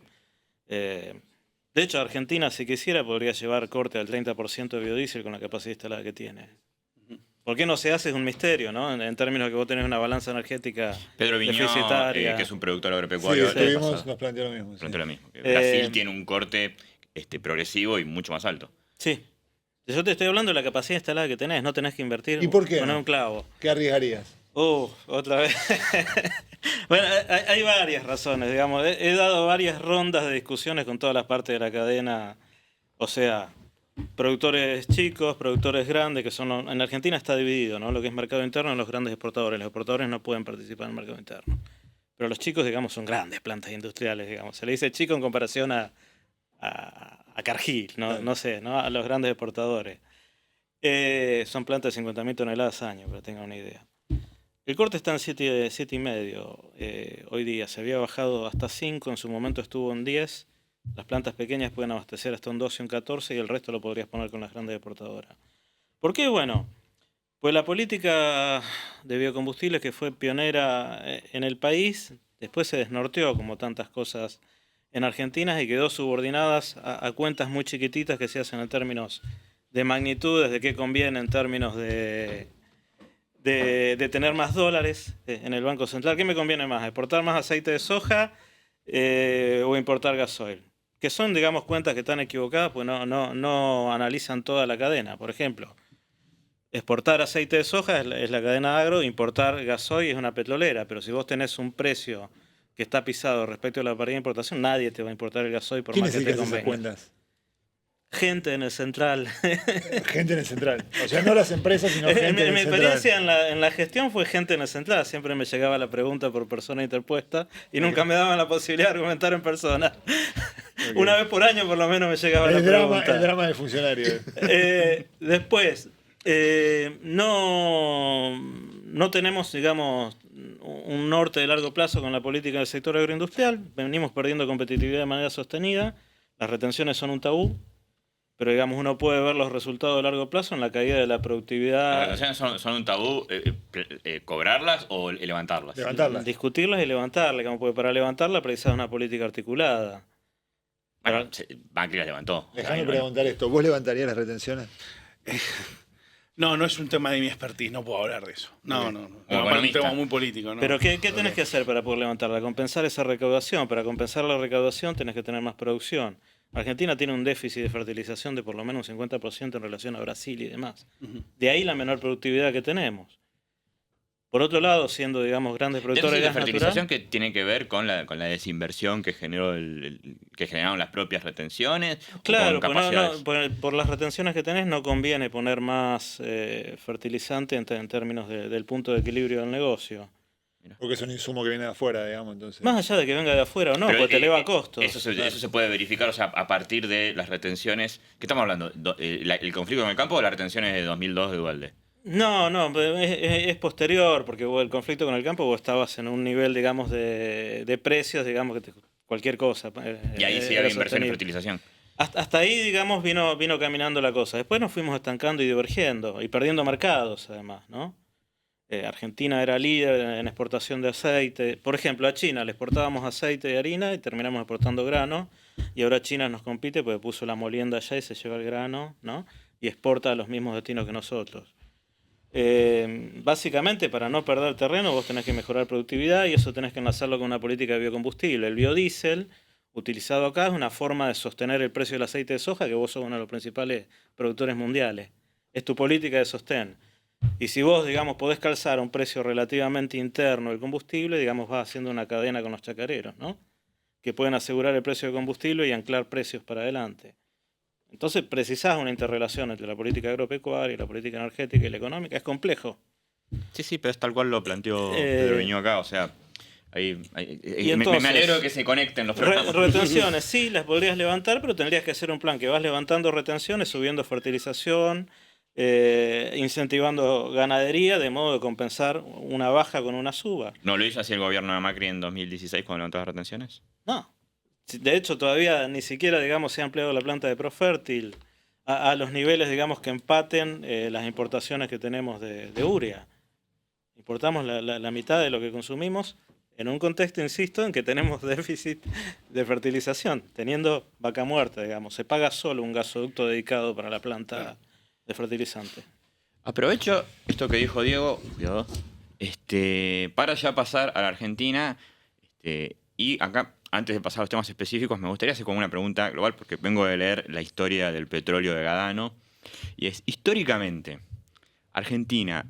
De hecho, Argentina, si quisiera, podría llevar corte al 30% de biodiesel con la capacidad instalada que tiene. ¿Por qué no se hace? Es un misterio, ¿no? En términos de que vos tenés una balanza energética Pedro Viñó, deficitaria. que es un productor agropecuario, nos planteó lo mismo. planteó lo mismo. Que Brasil tiene un corte progresivo y mucho más alto. Sí. Yo te estoy hablando de la capacidad instalada que tenés, no tenés que invertir. ¿Y por qué Poner no? un clavo. ¿Qué arriesgarías? Otra vez. Bueno, hay varias razones, digamos. He dado varias rondas de discusiones con todas las partes de la cadena. O sea, productores chicos, productores grandes, que son... En Argentina está dividido, ¿no? Lo que es mercado interno en los grandes exportadores. Los exportadores no pueden participar en el mercado interno. Pero los chicos, digamos, son grandes plantas industriales, digamos. Se le dice chico en comparación a Cargill, ¿no? No sé, ¿no? A los grandes exportadores. Son plantas de 50.000 toneladas al año, para que tengan una idea. El corte está en 7,5 hoy día. Se había bajado hasta 5, en su momento estuvo en 10. Las plantas pequeñas pueden abastecer hasta un 12 y un 14 y el resto lo podrías poner con las grandes exportadoras. ¿Por qué? Bueno, pues la política de biocombustibles que fue pionera en el país, después se desnorteó como tantas cosas en Argentina y quedó subordinadas a cuentas muy chiquititas que se hacen en términos de magnitudes, de qué conviene en términos de tener más dólares en el Banco Central. ¿Qué me conviene más? ¿Exportar más aceite de soja o importar gasoil? Que son, digamos, cuentas que están equivocadas, pues no analizan toda la cadena. Por ejemplo, exportar aceite de soja es la cadena agro, importar gasoil es una petrolera, pero si vos tenés un precio que está pisado respecto a la paridad de importación, nadie te va a importar el gasoil por ¿Quién más es que el que te hace esas convenga. cuentas? gente en el central. Gente en el central. O sea, no las empresas, sino gente en el Mi central. experiencia en la gestión fue gente en el central. Siempre me llegaba la pregunta por persona interpuesta y nunca me daban la posibilidad de argumentar en persona. Una vez por año por lo menos me llegaba la pregunta. El drama del funcionario. Después, no tenemos, digamos, un norte de largo plazo con la política del sector agroindustrial. Venimos perdiendo competitividad de manera sostenida. Las retenciones son un tabú. Pero, digamos, uno puede ver los resultados a largo plazo en la caída de la productividad. ¿Las retenciones son un tabú cobrarlas o levantarlas? Levantarlas. Discutirlas y levantarlas, digamos, porque para levantarla precisas una política articulada. Bueno, Macri las levantó. Déjame preguntar esto. ¿Vos levantarías las retenciones? No, no es un tema de mi expertise, no puedo hablar de eso. No. Como Aparte es un economista. tema muy político, ¿no? Pero ¿qué tenés que hacer para poder levantarla? Compensar esa recaudación. Para compensar la recaudación tenés que tener más producción. Argentina tiene un déficit de fertilización de por lo menos un 50% en relación a Brasil y demás. De ahí la menor productividad que tenemos. Por otro lado, siendo, digamos, grandes productores de ¿Déficit de gas fertilización natural, que tiene que ver con la desinversión que generó que generaron las propias retenciones? claro, ¿O con capacidades? por las retenciones que tenés no conviene poner más fertilizante en términos del punto de equilibrio del negocio. Porque es un insumo que viene de afuera, digamos. Entonces. Más allá de que venga de afuera o no, Pero, porque te eleva costos. Eso se puede verificar, o sea, a partir de las retenciones. ¿Qué estamos hablando? ¿El conflicto en el campo o las retenciones de 2002 de Duhalde? No, es posterior, porque el conflicto con el campo vos estabas en un nivel, digamos, de precios, digamos, que cualquier cosa. Y ahí sí era había inversión en sostenible. fertilización. Hasta ahí, digamos, vino caminando la cosa. Después nos fuimos estancando y divergiendo, y perdiendo mercados, además, ¿no? Argentina era líder en exportación de aceite. Por ejemplo, a China le exportábamos aceite y harina y terminamos exportando grano. Y ahora China nos compite porque puso la molienda allá y se lleva el grano, ¿no? Y exporta a los mismos destinos que nosotros. Básicamente, para no perder terreno, vos tenés que mejorar productividad y eso tenés que enlazarlo con una política de biocombustible. El biodiesel, utilizado acá, es una forma de sostener el precio del aceite de soja, que vos sos uno de los principales productores mundiales. Es tu política de sostén. Y si vos, digamos, podés calzar a un precio relativamente interno el combustible, digamos, vas haciendo una cadena con los chacareros, ¿no? Que pueden asegurar el precio del combustible y anclar precios para adelante. Entonces precisás una interrelación entre la política agropecuaria, la política energética y la económica. Es complejo. Sí, pero es tal cual lo planteó Pedro Viñó acá, o sea... entonces, me alegro que se conecten los programas. Retenciones, sí, las podrías levantar, pero tendrías que hacer un plan que vas levantando retenciones, subiendo fertilización, incentivando ganadería, de modo de compensar una baja con una suba. ¿No lo hizo así el gobierno de Macri en 2016 cuando levantó las retenciones? No. De hecho, todavía ni siquiera, digamos, se ha ampliado la planta de Profértil a los niveles, digamos, que empaten las importaciones que tenemos de urea. Importamos la mitad de lo que consumimos en un contexto, insisto, en que tenemos déficit de fertilización, teniendo vaca muerta, digamos. Se paga solo un gasoducto dedicado para la planta de fertilizante. Aprovecho esto que dijo Diego, para ya pasar a la Argentina, y acá, antes de pasar a los temas específicos, me gustaría hacer como una pregunta global, porque vengo de leer la historia del petróleo de Gadano, y es, históricamente, Argentina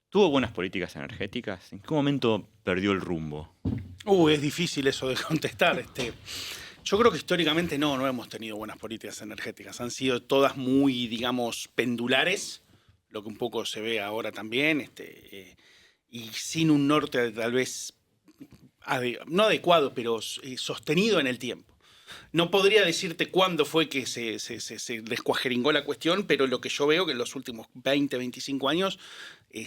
¿tuvo buenas políticas energéticas? ¿En qué momento perdió el rumbo? Es difícil eso de contestar. Yo creo que históricamente no hemos tenido buenas políticas energéticas. Han sido todas muy, digamos, pendulares, lo que un poco se ve ahora también, y sin un norte tal vez no adecuado, pero sostenido en el tiempo. No podría decirte cuándo fue que se descuajeringó la cuestión, pero lo que yo veo que en los últimos 20, 25 años,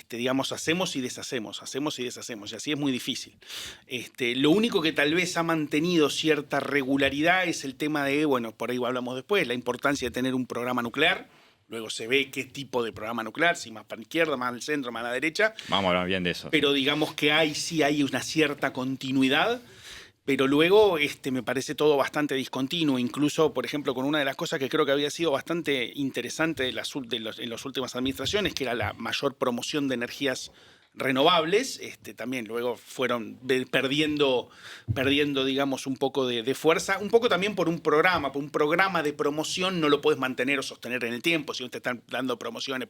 digamos, hacemos y deshacemos, y así es muy difícil. Lo único que tal vez ha mantenido cierta regularidad es el tema de, bueno, por ahí hablamos después, la importancia de tener un programa nuclear. Luego se ve qué tipo de programa nuclear, si más para la izquierda, más al centro, más a la derecha. Vamos a hablar bien de eso. Pero digamos que hay una cierta continuidad. Pero luego me parece todo bastante discontinuo, incluso, por ejemplo, con una de las cosas que creo que había sido bastante interesante en las últimas administraciones, que era la mayor promoción de energías renovables, también luego fueron perdiendo, digamos, un poco de fuerza, un poco también por un programa de promoción no lo puedes mantener o sostener en el tiempo. Si te están dando promociones,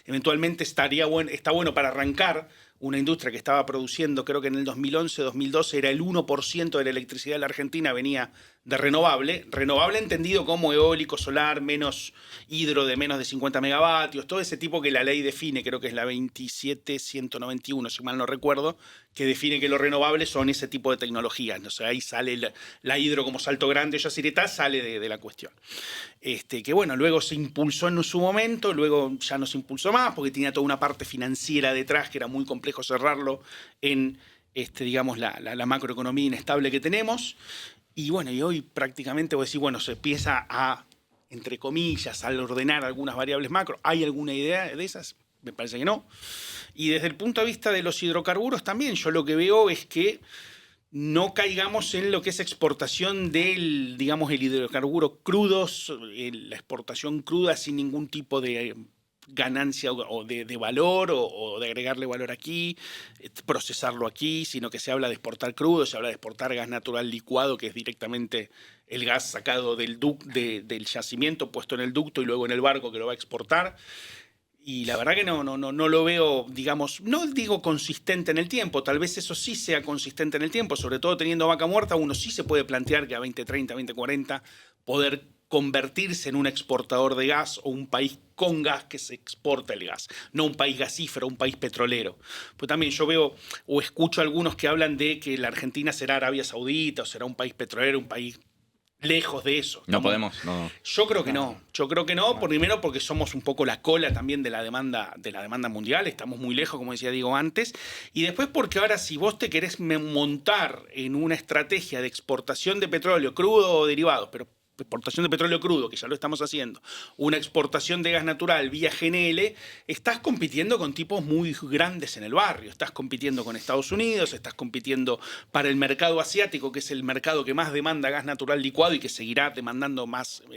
eventualmente está bueno para arrancar una industria que estaba produciendo, creo que en el 2011, 2012, era el 1% de la electricidad de la Argentina venía de renovable entendido como eólico, solar, menos hidro de menos de 50 megavatios, todo ese tipo que la ley define, creo que es la 27191, si mal no recuerdo, que define que los renovables son ese tipo de tecnologías. O sea, ahí sale la hidro como Salto Grande, Yacyretá, sale de la cuestión. Que bueno, luego se impulsó en su momento, luego ya no se impulsó más, porque tenía toda una parte financiera detrás que era muy complejo cerrarlo en digamos, la macroeconomía inestable que tenemos. Y bueno, y hoy prácticamente voy a decir, bueno, se empieza a, entre comillas, a ordenar algunas variables macro. ¿Hay alguna idea de esas? Me parece que no. Y desde el punto de vista de los hidrocarburos también, yo lo que veo es que no caigamos en lo que es exportación del, digamos, el hidrocarburo crudos, la exportación cruda sin ningún tipo de ganancia o de valor o de agregarle valor aquí, procesarlo aquí, sino que se habla de exportar crudo, se habla de exportar gas natural licuado, que es directamente el gas sacado del yacimiento, puesto en el ducto y luego en el barco que lo va a exportar. Y la verdad que no lo veo, digamos, no digo consistente en el tiempo, tal vez eso sí sea consistente en el tiempo, sobre todo teniendo Vaca Muerta, uno sí se puede plantear que a 2030, 2040 poder convertirse en un exportador de gas o un país con gas que se exporta el gas, no un país gasífero, un país petrolero. Pues también yo veo o escucho a algunos que hablan de que la Argentina será Arabia Saudita o será un país petrolero, un país lejos de eso. No podemos, no. Yo creo que no. Yo creo que no, primero porque somos un poco la cola también de la demanda mundial, estamos muy lejos, como decía Diego antes, y después porque ahora si vos te querés montar en una estrategia de exportación de petróleo crudo o derivados, pero exportación de petróleo crudo, que ya lo estamos haciendo, una exportación de gas natural vía GNL, estás compitiendo con tipos muy grandes en el barrio. Estás compitiendo con Estados Unidos, estás compitiendo para el mercado asiático, que es el mercado que más demanda gas natural licuado y que seguirá demandando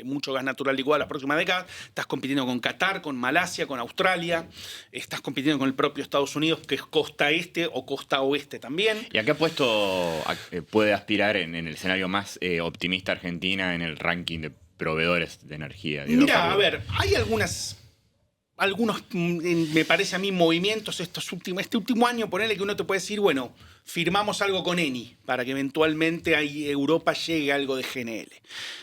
mucho gas natural licuado en las próximas décadas. Estás compitiendo con Qatar, con Malasia, con Australia. Estás compitiendo con el propio Estados Unidos, que es costa este o costa oeste también. ¿Y a qué puesto puede aspirar en el escenario más optimista Argentina en el ranking de proveedores de energía? Mira, a ver, hay algunos, me parece a mí, movimientos este último año, ponele que uno te puede decir, bueno, firmamos algo con Eni para que eventualmente a Europa llegue algo de GNL.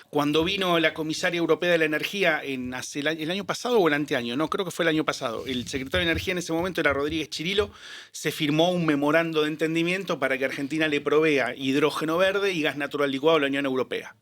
Cuando vino la comisaria europea de la energía el año pasado o el anteaño, no, creo que fue el año pasado, el secretario de Energía en ese momento era Rodríguez Chirilo, se firmó un memorando de entendimiento para que Argentina le provea hidrógeno verde y gas natural licuado a la Unión Europea.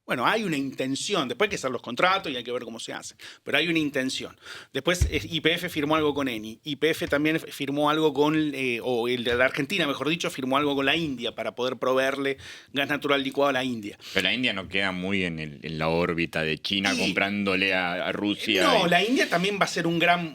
Bueno, hay una intención, después hay que hacer los contratos y hay que ver cómo se hace, pero hay una intención. Después YPF firmó algo con Eni, YPF también firmó algo o el de la Argentina, mejor dicho, firmó algo con la India para poder proveerle gas natural licuado a la India. Pero la India no queda muy en la órbita de China comprándole a Rusia. No, la India también va a ser un gran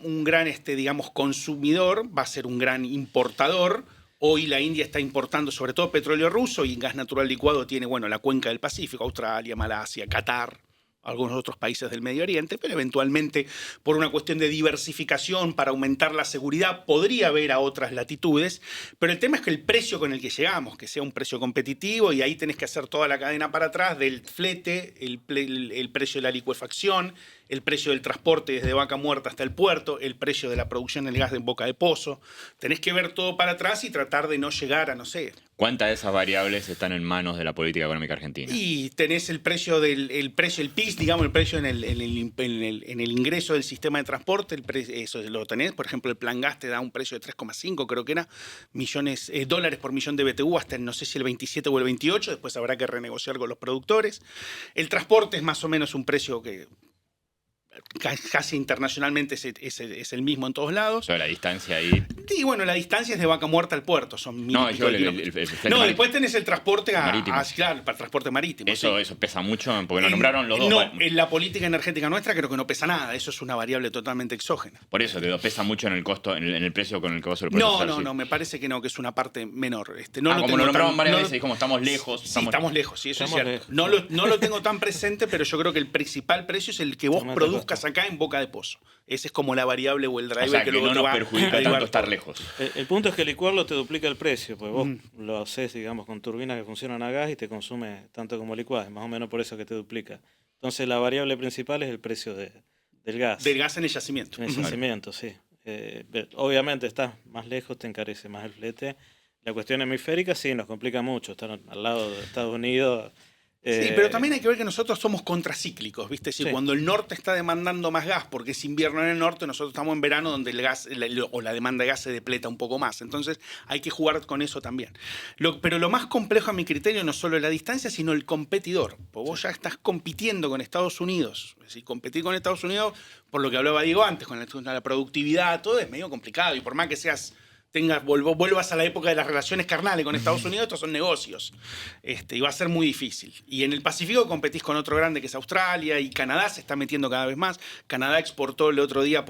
digamos, consumidor, va a ser un gran importador. Hoy la India está importando sobre todo petróleo ruso y gas natural licuado tiene, bueno, la cuenca del Pacífico, Australia, Malasia, Qatar, algunos otros países del Medio Oriente, pero eventualmente por una cuestión de diversificación para aumentar la seguridad podría haber a otras latitudes, pero el tema es que el precio con el que llegamos, que sea un precio competitivo y ahí tenés que hacer toda la cadena para atrás del flete, el precio de la licuefacción, el precio del transporte desde Vaca Muerta hasta el puerto, el precio de la producción del gas en Boca de Pozo. Tenés que ver todo para atrás y tratar de no llegar a, no sé. ¿Cuántas de esas variables están en manos de la política económica argentina? Y tenés el precio el PIS, digamos, el precio en el ingreso del sistema de transporte, eso lo tenés. Por ejemplo, el Plan Gas te da un precio de 3,5, creo que era, dólares por millón de BTU hasta no sé si el 27 o el 28, después habrá que renegociar con los productores. El transporte es más o menos un precio que casi internacionalmente es el mismo en todos lados. Pero la distancia ahí... Sí, bueno, la distancia es de Vaca Muerta al puerto, son 1000 kilómetros. No, después tenés el transporte claro, para el transporte marítimo. Eso pesa mucho, porque lo nombraron los dos. No, en la política energética nuestra creo que no pesa nada, eso es una variable totalmente exógena. Por eso, pesa mucho en el costo, en el precio con el que vos lo puedes hacer. No, me parece que no, que es una parte menor. Como lo nombraron varias veces, como estamos lejos. Sí, estamos lejos, sí, eso es cierto. No lo tengo tan presente, pero yo creo que el principal precio es el que vos produzcas acá en Boca de Pozo. Ese es como la variable o el driver, o sea, que luego no te nos va perjudica tanto estar lejos. El punto es que licuarlo te duplica el precio, pues vos lo haces, digamos, con turbinas que funcionan a gas y te consume tanto como licuado, más o menos por eso que te duplica. Entonces la variable principal es el precio del gas. Del gas en el yacimiento. En el yacimiento, sí. Obviamente estás más lejos, te encarece más el flete. La cuestión hemisférica sí nos complica mucho, estar al lado de Estados Unidos. Sí, pero también hay que ver que nosotros somos contracíclicos, ¿viste? Es decir, Sí. cuando el norte está demandando más gas porque es invierno en el norte, nosotros estamos en verano donde el gas o la demanda de gas se depleta un poco más. Entonces hay que jugar con eso también. Pero lo más complejo a mi criterio no solo es la distancia, sino el competidor. Porque vos ya estás compitiendo con Estados Unidos. Es decir, competir con Estados Unidos, por lo que hablaba Diego antes, con la productividad, todo es medio complicado. Y por más que vuelvas a la época de las relaciones carnales con Estados Unidos, estos son negocios. Y va a ser muy difícil. Y en el Pacífico competís con otro grande que es Australia, y Canadá se está metiendo cada vez más. Canadá exportó el otro día,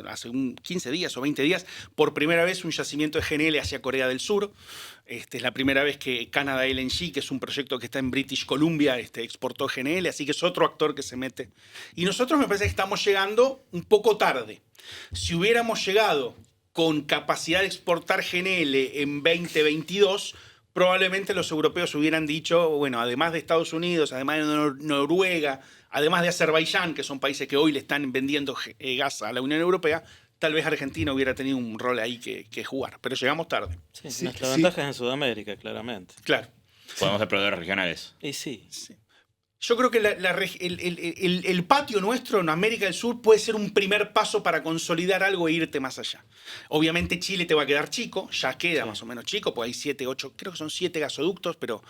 hace 15 días o 20 días, por primera vez un yacimiento de GNL hacia Corea del Sur. Es la primera vez que Canada LNG, que es un proyecto que está en British Columbia, exportó GNL, así que es otro actor que se mete. Y nosotros me parece que estamos llegando un poco tarde. Si hubiéramos llegado con capacidad de exportar GNL en 2022, probablemente los europeos hubieran dicho, bueno, además de Estados Unidos, además de Noruega, además de Azerbaiyán, que son países que hoy le están vendiendo gas a la Unión Europea, tal vez Argentina hubiera tenido un rol ahí que jugar. Pero llegamos tarde. Sí, Sí, nuestra sí. ventaja es en Sudamérica, claramente. Claro. Podemos ser proveedores regionales. Y sí. Sí. Yo creo que el patio nuestro en América del Sur puede ser un primer paso para consolidar algo e irte más allá. Obviamente Chile te va a quedar chico, ya queda más o menos chico, porque hay 7, 8, creo que son 7 gasoductos, pero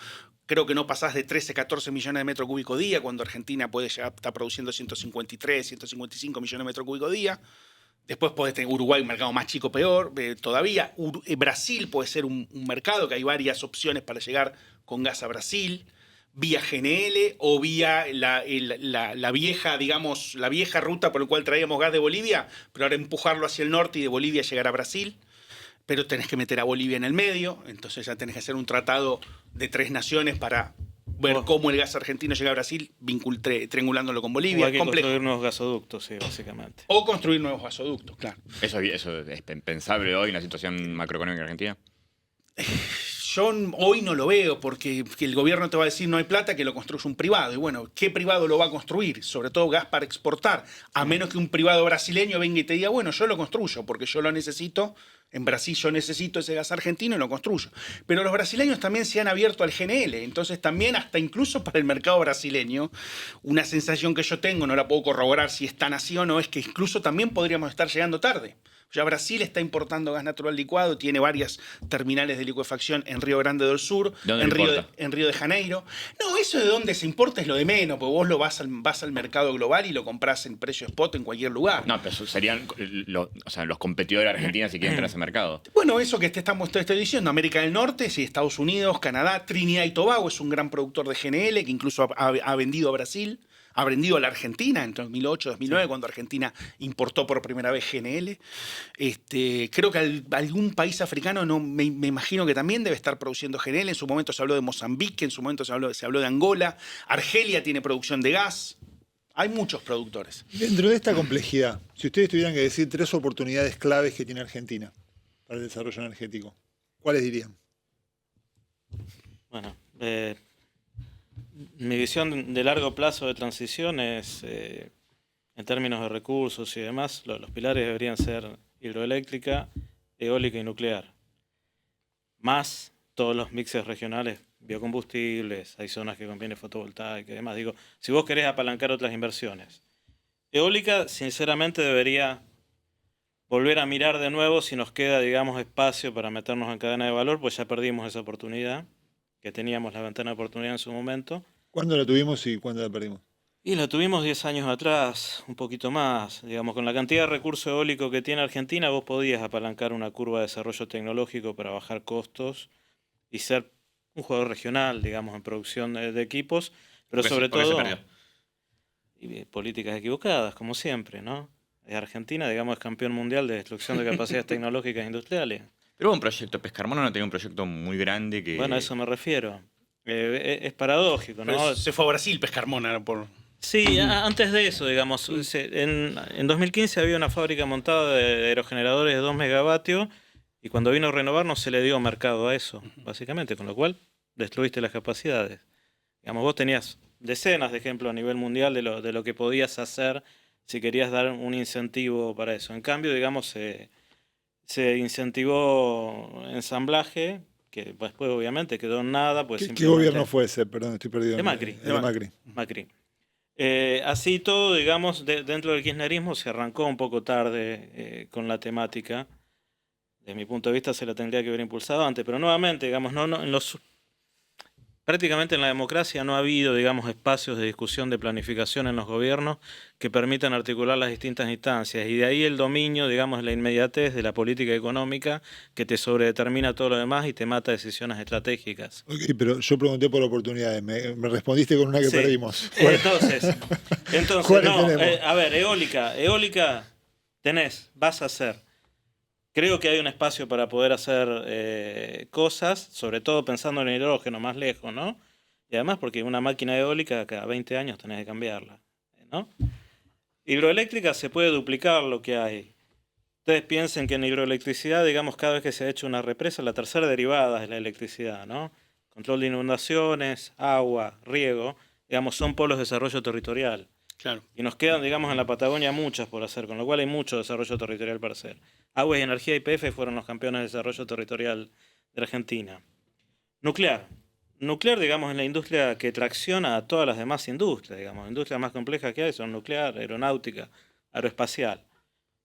creo que no pasás de 13, 14 millones de metros cúbicos día, cuando Argentina puede llegar, está produciendo 153, 155 millones de metros cúbicos día. Después podés tener Uruguay, un mercado más chico, peor. Todavía Brasil puede ser un mercado, que hay varias opciones para llegar con gas a Brasil, vía GNL o vía la vieja, digamos, la vieja ruta por la cual traíamos gas de Bolivia, pero ahora empujarlo hacia el norte y de Bolivia llegar a Brasil. Pero tenés que meter a Bolivia en el medio, entonces ya tenés que hacer un tratado de 3 naciones para ver cómo el gas argentino llega a Brasil, triangulándolo con Bolivia. O hay que Complejo. construir nuevos gasoductos, sí, básicamente. O construir nuevos gasoductos, claro. ¿Eso es pensable hoy en la situación macroeconómica en Argentina? Yo hoy no lo veo porque el gobierno te va a decir no hay plata, que lo construye un privado. Y bueno, ¿qué privado lo va a construir? Sobre todo gas para exportar. A menos que un privado brasileño venga y te diga, bueno, yo lo construyo porque yo lo necesito. En Brasil yo necesito ese gas argentino y lo construyo. Pero los brasileños también se han abierto al GNL. Entonces también, hasta incluso para el mercado brasileño, una sensación que yo tengo, no la puedo corroborar si es tan así o no, es que incluso también podríamos estar llegando tarde. Ya Brasil está importando gas natural licuado, tiene varias terminales de licuefacción en Río Grande do Sul, en Río de Janeiro. No, eso de dónde se importa es lo de menos, porque vos vas al mercado global y lo comprás en precio spot en cualquier lugar. No, pero serían los competidores de Argentina si quieren entrar a ese mercado. Bueno, eso que te estoy diciendo, América del Norte, sí, Estados Unidos, Canadá, Trinidad y Tobago es un gran productor de GNL que incluso ha vendido a Brasil. Ha vendido a la Argentina en 2008, 2009, cuando Argentina importó por primera vez GNL. Creo que algún país africano, me imagino que también debe estar produciendo GNL. En su momento se habló de Mozambique, en su momento se habló de Angola. Argelia tiene producción de gas. Hay muchos productores. Dentro de esta complejidad, si ustedes tuvieran que decir 3 oportunidades claves que tiene Argentina para el desarrollo energético, ¿cuáles dirían? Bueno, mi visión de largo plazo de transición es, en términos de recursos y demás, los pilares deberían ser hidroeléctrica, eólica y nuclear. Más todos los mixes regionales, biocombustibles, hay zonas que conviene fotovoltaica y demás. Digo, si vos querés apalancar otras inversiones. Eólica, sinceramente, debería volver a mirar de nuevo si nos queda, digamos, espacio para meternos en cadena de valor, pues ya perdimos esa oportunidad, que teníamos la ventana de oportunidad en su momento. ¿Cuándo la tuvimos y cuándo la perdimos? Y la tuvimos 10 años atrás, un poquito más. Digamos, con la cantidad de recurso eólico que tiene Argentina, vos podías apalancar una curva de desarrollo tecnológico para bajar costos y ser un jugador regional, digamos, en producción de equipos, pero sobre todo políticas equivocadas, como siempre, ¿no? Argentina, digamos, es campeón mundial de destrucción de capacidades tecnológicas industriales. Pero hubo un proyecto, Pescarmona no tenía un proyecto muy grande que... Bueno, a eso me refiero. Es paradójico, ¿no? Pero se fue a Brasil Pescarmona por... Sí, antes de eso, digamos, en 2015 había una fábrica montada de aerogeneradores de 2 megavatios y cuando vino a renovar no se le dio mercado a eso, básicamente, con lo cual destruiste las capacidades. Digamos, vos tenías decenas de ejemplos a nivel mundial de lo que podías hacer si querías dar un incentivo para eso. En cambio, digamos, se incentivó ensamblaje que después obviamente quedó en nada. Pues ¿Qué gobierno fue ese? Perdón, estoy perdido. De Macri. De Macri. Macri. Así todo, digamos, dentro del kirchnerismo se arrancó un poco tarde con la temática. Desde mi punto de vista se la tendría que haber impulsado antes, pero nuevamente, digamos, prácticamente en la democracia no ha habido, digamos, espacios de discusión de planificación en los gobiernos que permitan articular las distintas instancias. Y de ahí el dominio, digamos, la inmediatez de la política económica que te sobredetermina todo lo demás y te mata decisiones estratégicas. Ok, pero yo pregunté por oportunidades. Me respondiste con una que Sí. perdimos. Entonces ¿Cuáles no, tenemos? a ver, eólica vas a hacer. Creo que hay un espacio para poder hacer cosas, sobre todo pensando en el hidrógeno más lejos, ¿no? Y además porque una máquina eólica cada 20 años tenés que cambiarla, ¿no? Hidroeléctrica se puede duplicar lo que hay. Ustedes piensen que en hidroelectricidad, digamos, cada vez que se ha hecho una represa, la tercera derivada es la electricidad, ¿no? Control de inundaciones, agua, riego, digamos, son polos de desarrollo territorial. Claro. Y nos quedan, digamos, en la Patagonia muchas por hacer, con lo cual hay mucho desarrollo territorial para hacer. Aguas y Energía y YPF fueron los campeones de desarrollo territorial de Argentina. Nuclear, digamos, es la industria que tracciona a todas las demás industrias, digamos. Industrias más complejas que hay son nuclear, aeronáutica, aeroespacial.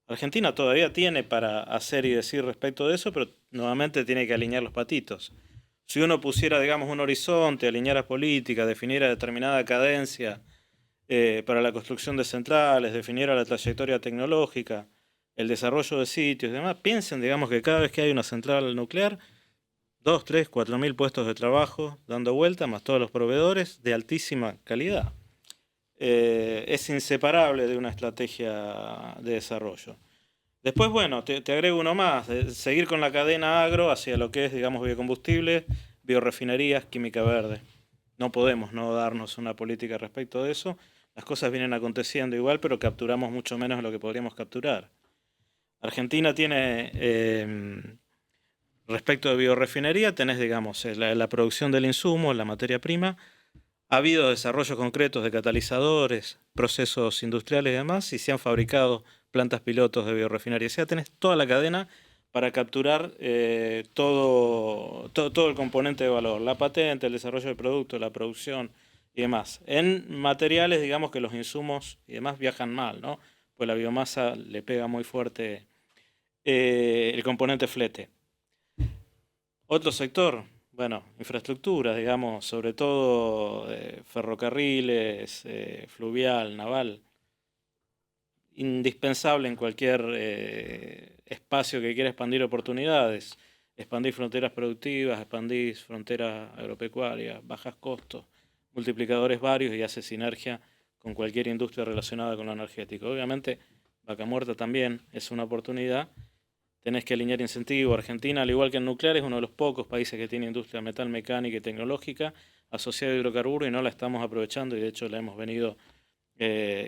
Argentina todavía tiene para hacer y decir respecto de eso, pero nuevamente tiene que alinear los patitos. Si uno pusiera, digamos, un horizonte, alineara políticas, definiera determinada cadencia para la construcción de centrales, definiera la trayectoria tecnológica, el desarrollo de sitios y demás, piensen, digamos, que cada vez que hay una central nuclear, 2, 3, 4.000 puestos de trabajo dando vuelta, más todos los proveedores de altísima calidad. Es inseparable de una estrategia de desarrollo. Después, bueno, te agrego uno más, seguir con la cadena agro hacia lo que es, digamos, biocombustibles, biorefinerías, química verde. No podemos no darnos una política respecto de eso. Las cosas vienen aconteciendo igual, pero capturamos mucho menos de lo que podríamos capturar. Argentina tiene, respecto de biorefinería, tenés, digamos, la producción del insumo, la materia prima. Ha habido desarrollos concretos de catalizadores, procesos industriales y demás, y se han fabricado plantas pilotos de biorefinería. O sea, tenés toda la cadena para capturar todo el componente de valor, la patente, el desarrollo del producto, la producción y demás. En materiales, digamos que los insumos y demás viajan mal, ¿no? Pues la biomasa le pega muy fuerte el componente flete. Otro sector, bueno, infraestructura, digamos, sobre todo ferrocarriles, fluvial, naval, indispensable en cualquier espacio que quiera expandir oportunidades, expandir fronteras productivas, expandir fronteras agropecuarias, bajas costos, multiplicadores varios y hace sinergia con cualquier industria relacionada con lo energético. Obviamente, Vaca Muerta también es una oportunidad. Tenés que alinear incentivos. Argentina, al igual que el nuclear, es uno de los pocos países que tiene industria metal mecánica y tecnológica asociada a hidrocarburos y no la estamos aprovechando y de hecho la hemos venido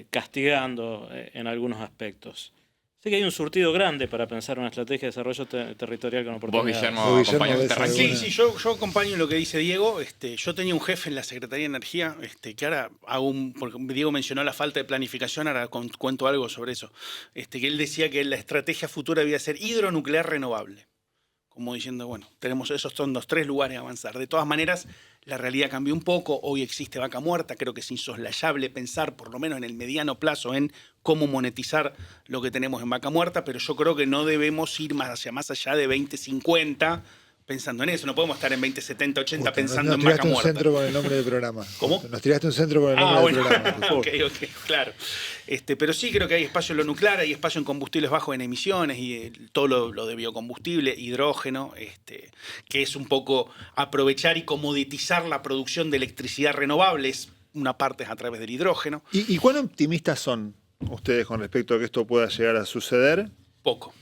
castigando en algunos aspectos. Así que hay un surtido grande para pensar una estrategia de desarrollo territorial con Vos, oportunidades. Guillermo, acompañás este ranking. Sí, yo acompaño lo que dice Diego. Yo tenía un jefe en la Secretaría de Energía, que ahora porque Diego mencionó la falta de planificación, ahora cuento algo sobre eso. Que él decía que la estrategia futura debía ser hidronuclear renovable. Como diciendo, bueno, esos son los 3 lugares a avanzar. De todas maneras, la realidad cambió un poco. Hoy existe Vaca Muerta. Creo que es insoslayable pensar, por lo menos en el mediano plazo, en cómo monetizar lo que tenemos en Vaca Muerta, pero yo creo que no debemos ir más allá de 2050 pensando en eso. No podemos estar en 2070, 80 pensando en Vaca Muerta. Nos tiraste un centro con el nombre del programa. ¿Cómo? Nos tiraste un centro con el nombre del programa. Ok, claro. Pero sí creo que hay espacio en lo nuclear, hay espacio en combustibles bajos en emisiones y todo lo de biocombustible, hidrógeno, que es un poco aprovechar y comoditizar la producción de electricidad renovable. Una parte es a través del hidrógeno. ¿Y cuán optimistas son ustedes con respecto a que esto pueda llegar a suceder? Poco.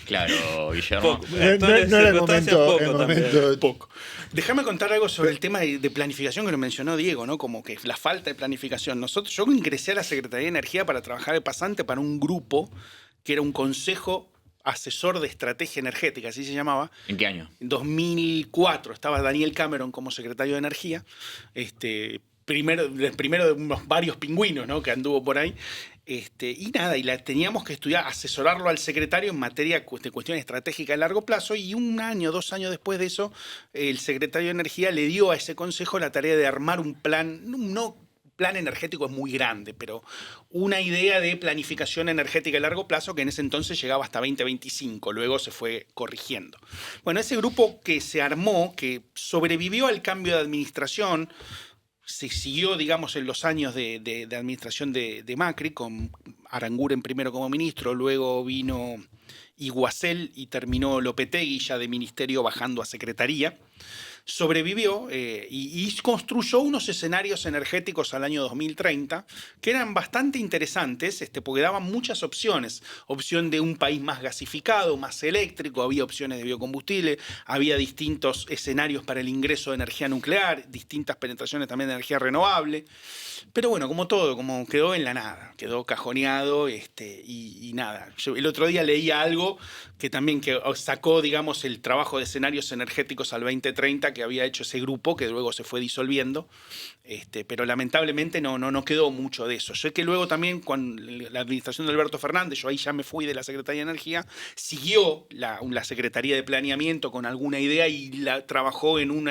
Claro, Guillermo. Poco. No era el momento. Poco. Déjame contar algo sobre el tema de planificación que lo mencionó Diego, ¿no? Como que la falta de planificación. Yo ingresé a la Secretaría de Energía para trabajar de pasante para un grupo que era un consejo asesor de estrategia energética, así se llamaba. ¿En qué año? En 2004 estaba Daniel Cameron como secretario de Energía. Primero de unos varios pingüinos, ¿no? Que anduvo por ahí. Y nada, y teníamos que estudiar, asesorarlo al secretario en materia de cuestiones estratégicas a largo plazo, y 1 año, 2 años después de eso, el secretario de Energía le dio a ese consejo la tarea de armar un plan, no plan energético es muy grande, pero una idea de planificación energética a largo plazo que en ese entonces llegaba hasta 2025, luego se fue corrigiendo. Bueno, ese grupo que se armó, que sobrevivió al cambio de administración, se siguió, digamos, en los años de administración de Macri, con Aranguren primero como ministro, luego vino Iguacel y terminó Lopetegui ya de ministerio bajando a secretaría. Sobrevivió y construyó unos escenarios energéticos al año 2030 que eran bastante interesantes, porque daban muchas opciones. Opción de un país más gasificado, más eléctrico, había opciones de biocombustible, había distintos escenarios para el ingreso de energía nuclear, distintas penetraciones también de energía renovable. Pero bueno, como todo, como quedó en la nada, quedó cajoneado y nada. Yo el otro día leía algo que también sacó, digamos, el trabajo de escenarios energéticos al 2030 que había hecho ese grupo, que luego se fue disolviendo, pero lamentablemente no quedó mucho de eso. Yo sé que luego también con la administración de Alberto Fernández, yo ahí ya me fui de la Secretaría de Energía, siguió la Secretaría de Planeamiento con alguna idea y trabajó en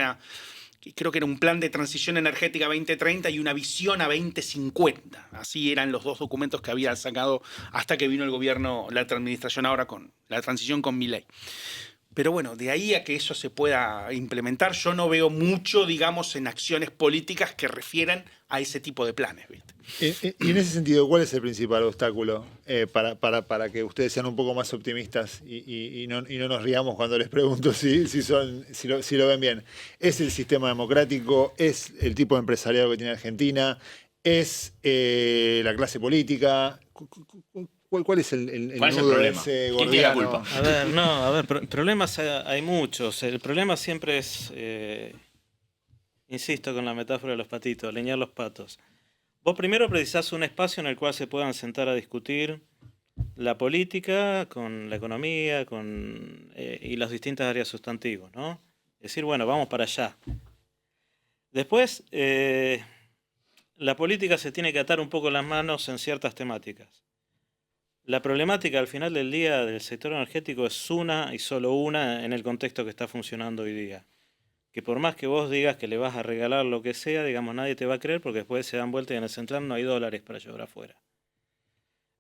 creo que era un plan de transición energética 2030 y una visión a 2050. Así eran los 2 documentos que había sacado hasta que vino el gobierno, la administración ahora con la transición con Milei. Pero bueno, de ahí a que eso se pueda implementar, yo no veo mucho, digamos, en acciones políticas que refieran a ese tipo de planes, ¿viste? Y en ese sentido, ¿cuál es el principal obstáculo para que ustedes sean un poco más optimistas y no nos riamos cuando les pregunto si lo ven bien? ¿Es el sistema democrático? ¿Es el tipo de empresariado que tiene Argentina? ¿Es la clase política? ¿Cuál es el ¿Cuál es el nudo de problema? ese ¿Quién tiene la gordiano? culpa? Problemas hay muchos. El problema siempre es, insisto con la metáfora de los patitos, alinear los patos. Vos primero precisás un espacio en el cual se puedan sentar a discutir la política con la economía y las distintas áreas sustantivas, ¿no? Es decir, bueno, vamos para allá. Después, la política se tiene que atar un poco las manos en ciertas temáticas. La problemática al final del día del sector energético es una y solo una en el contexto que está funcionando hoy día. Que por más que vos digas que le vas a regalar lo que sea, digamos, nadie te va a creer porque después se dan vuelta y en el central no hay dólares para llevar afuera.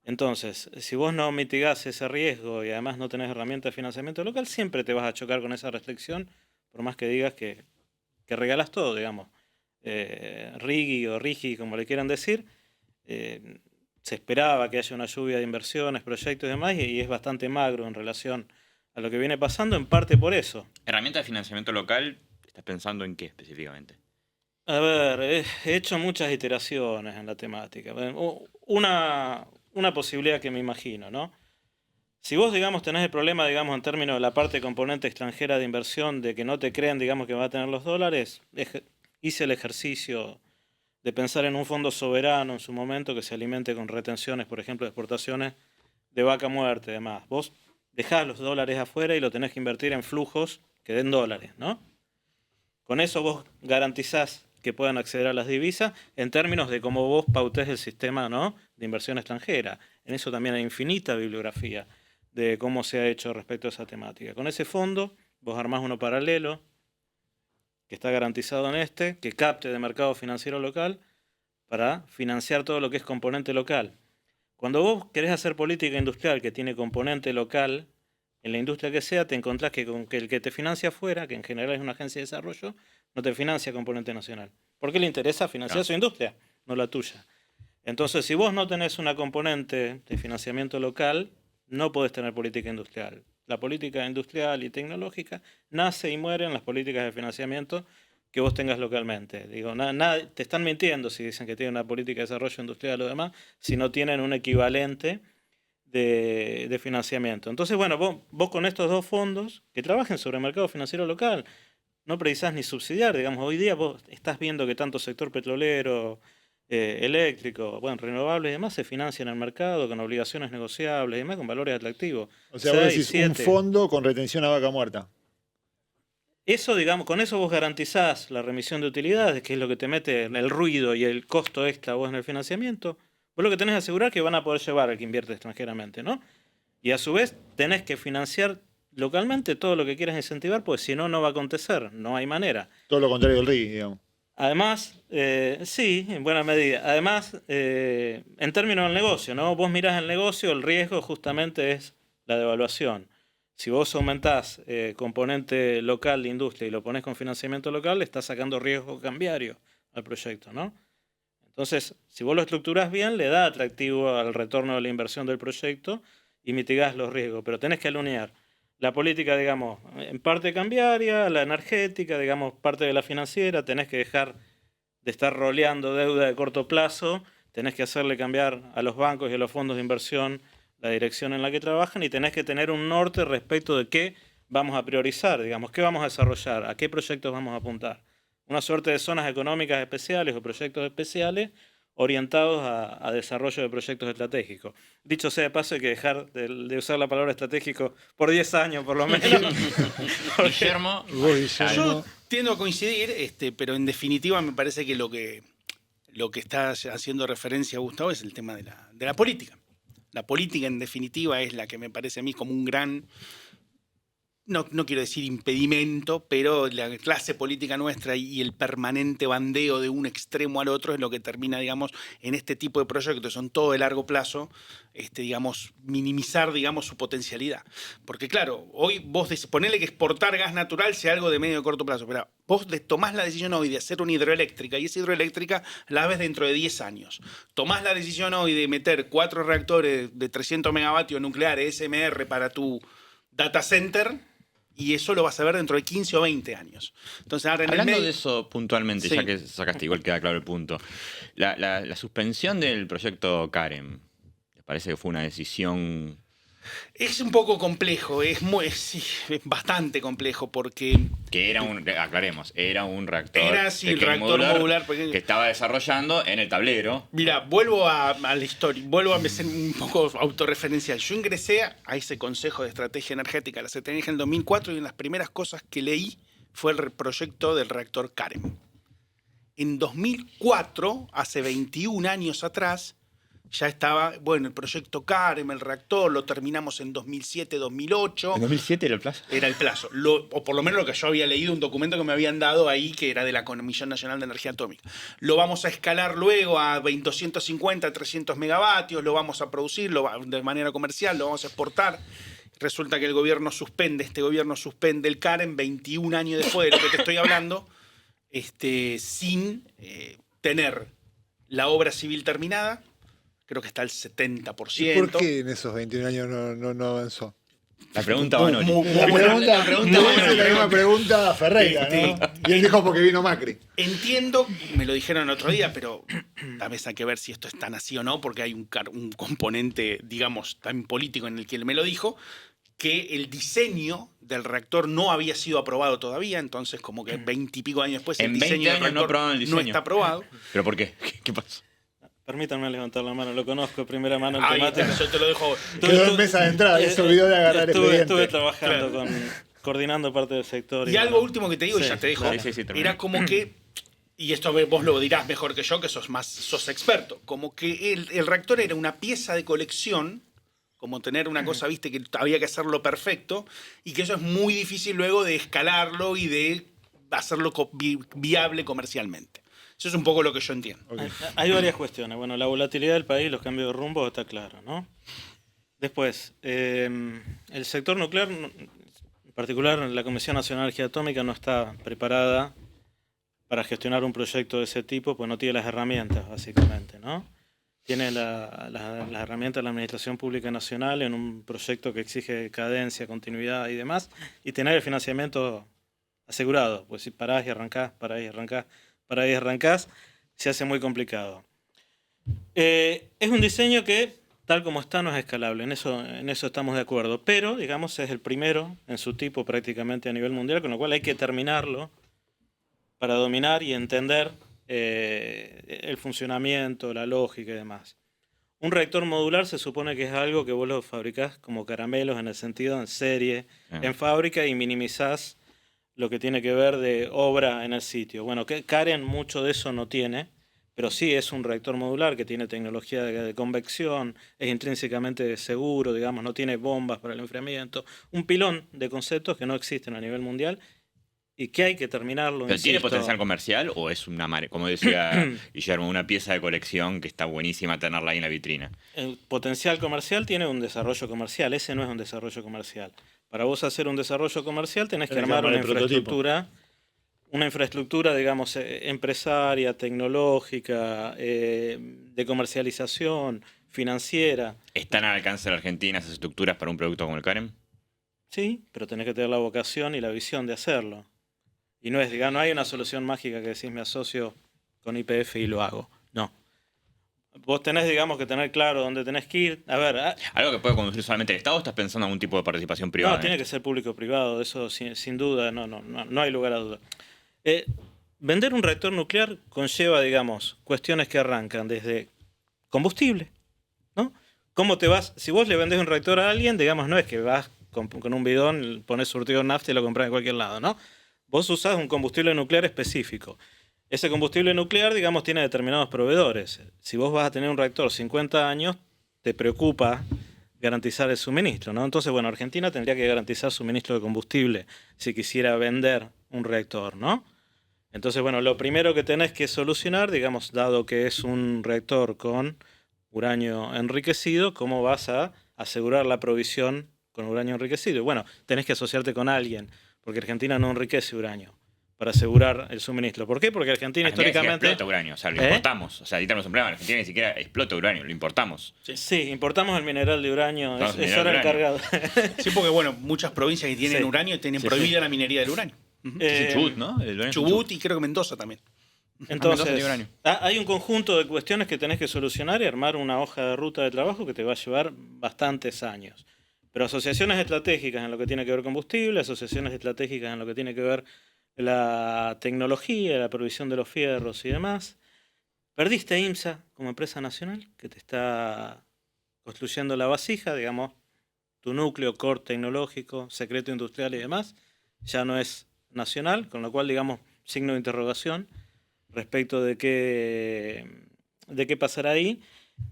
Entonces, si vos no mitigás ese riesgo y además no tenés herramientas de financiamiento local, siempre te vas a chocar con esa restricción, por más que digas que regalás todo, digamos. Rigi o Rigi, como le quieran decir, se esperaba que haya una lluvia de inversiones, proyectos y demás, y es bastante magro en relación a lo que viene pasando, en parte por eso. ¿Herramienta de financiamiento local? ¿Estás pensando en qué específicamente? A ver, he hecho muchas iteraciones en la temática. Una posibilidad que me imagino, ¿no? Si vos, digamos, tenés el problema, digamos, en términos de la parte componente extranjera de inversión, de que no te crean, digamos, que va a tener los dólares, hice el ejercicio de pensar en un fondo soberano en su momento que se alimente con retenciones, por ejemplo, de exportaciones de vaca muerta y demás. Vos dejás los dólares afuera y lo tenés que invertir en flujos que den dólares, ¿no? Con eso vos garantizás que puedan acceder a las divisas en términos de cómo vos pautés el sistema, ¿no?, de inversión extranjera. En eso también hay infinita bibliografía de cómo se ha hecho respecto a esa temática. Con ese fondo vos armás uno paralelo que está garantizado en que capte de mercado financiero local para financiar todo lo que es componente local. Cuando vos querés hacer política industrial que tiene componente local, en la industria que sea, te encontrás que con que el que te financia afuera, que en general es una agencia de desarrollo, no te financia componente nacional. Porque le interesa financiar su industria, no la tuya. Entonces, si vos no tenés una componente de financiamiento local, no podés tener política industrial. La política industrial y tecnológica nace y muere en las políticas de financiamiento que vos tengas localmente. Digo, te están mintiendo si dicen que tienen una política de desarrollo industrial o demás, si no tienen un equivalente de financiamiento. Entonces, bueno, vos con estos 2 fondos que trabajen sobre el mercado financiero local, no precisás ni subsidiar, digamos, hoy día vos estás viendo que tanto sector petrolero, eléctrico, bueno, renovables y demás se financian en el mercado con obligaciones negociables y demás, con valores atractivos. O sea, vos decís un fondo con retención a vaca muerta. Eso, digamos, con eso vos garantizás la remisión de utilidades, que es lo que te mete el ruido y el costo extra vos en el financiamiento. Vos lo que tenés que asegurar es que van a poder llevar al que invierte extranjeramente, ¿no? Y a su vez tenés que financiar localmente todo lo que quieras incentivar, porque si no, no va a acontecer, no hay manera. Todo lo contrario del RI, digamos. Además, sí, en buena medida. Además, en términos del negocio, ¿no? Vos mirás el negocio, el riesgo justamente es la devaluación. Si vos aumentás componente local de industria y lo ponés con financiamiento local, le estás sacando riesgo cambiario al proyecto, ¿no? Entonces, si vos lo estructurás bien, le da atractivo al retorno de la inversión del proyecto y mitigás los riesgos. Pero tenés que alinear la política, digamos, en parte cambiaria, la energética, digamos, parte de la financiera. Tenés que dejar de estar roleando deuda de corto plazo. Tenés que hacerle cambiar a los bancos y a los fondos de inversión la dirección en la que trabajan y tenés que tener un norte respecto de qué vamos a priorizar, digamos, qué vamos a desarrollar, a qué proyectos vamos a apuntar. Una suerte de zonas económicas especiales o proyectos especiales orientados a desarrollo de proyectos estratégicos. Dicho sea de paso, hay que dejar de usar la palabra estratégico por 10 años, por lo menos. Guillermo. Yo tiendo a coincidir, pero en definitiva me parece que lo que está haciendo referencia Gustavo es el tema de la política. La política, en definitiva, es la que me parece a mí como un gran, no quiero decir impedimento, pero la clase política nuestra y el permanente bandeo de un extremo al otro es lo que termina, digamos, en este tipo de proyectos que son todo de largo plazo, digamos, minimizar, digamos, su potencialidad. Porque claro, hoy vos ponele que exportar gas natural sea algo de medio y corto plazo, pero vos tomás la decisión hoy de hacer una hidroeléctrica y esa hidroeléctrica la ves dentro de 10 años. Tomás la decisión hoy de meter 4 reactores de 300 megavatios nucleares SMR para tu data center y eso lo vas a ver dentro de 15 o 20 años. Entonces, ahora Hablando de eso puntualmente, Sí. ya que sacaste, igual queda claro el punto. La suspensión del proyecto Karen, ¿te parece que fue una decisión? Es un poco complejo, es bastante complejo porque Que era aclaremos, era un reactor, Era, sí, el pequeño reactor modular pequeño. que estaba desarrollando en el tablero. Mira, vuelvo a la historia, vuelvo a ser un poco autorreferencial. Yo ingresé a ese Consejo de Estrategia Energética, la CETENEG, en el 2004, y una de las primeras cosas que leí fue el proyecto del reactor Karen. En 2004, hace 21 años atrás, ya estaba, bueno, el proyecto Karen, el reactor, lo terminamos en 2007, 2008. ¿En 2007 era el plazo? Era el plazo, o por lo menos lo que yo había leído, un documento que me habían dado ahí, que era de la Comisión Nacional de Energía Atómica. Lo vamos a escalar luego a 250, 300 megavatios, lo vamos a producir de manera comercial, lo vamos a exportar. Resulta que este gobierno suspende el Karen 21 años después de lo que te estoy hablando, sin tener la obra civil terminada. Creo que está al 70%. ¿Por qué en esos 21 años no avanzó? La pregunta va La misma pregunta a Ferreira, ¿no? Y él dijo porque vino Macri. Entiendo, me lo dijeron el otro día, pero tal vez hay que ver si esto es tan así o no, porque hay un componente, digamos, tan político en el que él me lo dijo, que el diseño del reactor no había sido aprobado todavía, entonces como que 20 y pico años después el En diseño 20 del años no reactor aprobaron el diseño. no está aprobado. ¿Pero por qué? ¿Qué pasó? Permítanme levantar la mano, lo conozco de primera mano el Ahí, temático. yo te lo dejo. Quedó en mesa de entrada y se olvidó de agarrar Estuve expediente. trabajando coordinando parte del sector. Y algo último que te digo, y ya te dejo, Sí, termina. era como que, y esto vos lo dirás mejor que yo, que sos experto, como que el reactor era una pieza de colección, como tener una cosa, viste, que había que hacerlo perfecto, y que eso es muy difícil luego de escalarlo y de hacerlo viable comercialmente. Eso es un poco lo que yo entiendo. Hay varias cuestiones. Bueno, la volatilidad del país, los cambios de rumbo, está claro, ¿no? Después, el sector nuclear, en particular la Comisión Nacional de Energía Atómica, no está preparada para gestionar un proyecto de ese tipo, pues no tiene las herramientas, básicamente, ¿no? Tiene las herramientas de la Administración Pública Nacional en un proyecto que exige cadencia, continuidad y demás, y tener el financiamiento asegurado. Pues si parás y arrancás, se hace muy complicado. Es un diseño que, tal como está, no es escalable, en eso estamos de acuerdo, pero, digamos, es el primero en su tipo prácticamente a nivel mundial, con lo cual hay que terminarlo para dominar y entender el funcionamiento, la lógica y demás. Un reactor modular se supone que es algo que vos lo fabricás como caramelos en el sentido en serie, en fábrica, y minimizás lo que tiene que ver de obra en el sitio. Bueno, que Karen mucho de eso no tiene, pero sí es un reactor modular que tiene tecnología de convección, es intrínsecamente seguro, digamos, no tiene bombas para el enfriamiento. Un pilón de conceptos que no existen a nivel mundial y que hay que terminarlo. ¿Pero tiene insisto. potencial comercial o es como decía Guillermo, una pieza de colección que está buenísima tenerla ahí en la vitrina? El potencial comercial tiene un desarrollo comercial, ese no es un desarrollo comercial. Para vos hacer un desarrollo comercial tenés que armar una infraestructura, digamos, empresaria, tecnológica, de comercialización, financiera. ¿Están al alcance de la Argentina esas estructuras para un producto como el CAREM? Sí, pero tenés que tener la vocación y la visión de hacerlo. Y no es, digamos, no hay una solución mágica que decís me asocio con YPF y lo hago. No. Vos tenés, digamos, que tener claro dónde tenés que ir. A ver, ¿Algo que puede conducir solamente el Estado o estás pensando en algún tipo de participación privada? no, tiene que ser público-privado, eso sin duda, no hay lugar a duda. Vender un reactor nuclear conlleva, digamos, cuestiones que arrancan desde combustible, ¿no? ¿Cómo te vas? Si vos le vendés un reactor a alguien, digamos, no es que vas con un bidón, pones surtido de nafta y lo compras en cualquier lado, ¿no? Vos usás un combustible nuclear específico. Ese combustible nuclear, digamos, tiene determinados proveedores. Si vos vas a tener un reactor 50 años, te preocupa garantizar el suministro, ¿no? Entonces, bueno, Argentina tendría que garantizar suministro de combustible si quisiera vender un reactor, ¿no? Entonces, bueno, lo primero que tenés que solucionar, digamos, dado que es un reactor con uranio enriquecido, ¿cómo vas a asegurar la provisión con uranio enriquecido? Y bueno, tenés que asociarte con alguien, porque Argentina no enriquece uranio para asegurar el suministro. ¿Por qué? Porque Argentina históricamente... explota uranio, o sea, lo importamos. O sea, ahí tenemos un problema. Argentina ni siquiera explota uranio, lo importamos. Sí, importamos el mineral de uranio, Importamos el eso era mineral de encargado. Sí, porque bueno, muchas provincias que tienen Sí. uranio tienen Sí, prohibida sí. la minería del uranio. Es Chubut, ¿no? El uranio es en Chubut y creo que Mendoza también. Mendoza Entonces, tiene uranio. hay un conjunto de cuestiones que tenés que solucionar y armar una hoja de ruta de trabajo que te va a llevar bastantes años. Pero asociaciones estratégicas en lo que tiene que ver combustible, asociaciones estratégicas en lo que tiene que ver la tecnología, la provisión de los fierros y demás. Perdiste IMSA como empresa nacional que te está construyendo la vasija, digamos, tu núcleo core tecnológico, secreto industrial y demás, ya no es nacional, con lo cual, digamos, signo de interrogación respecto de qué pasará ahí.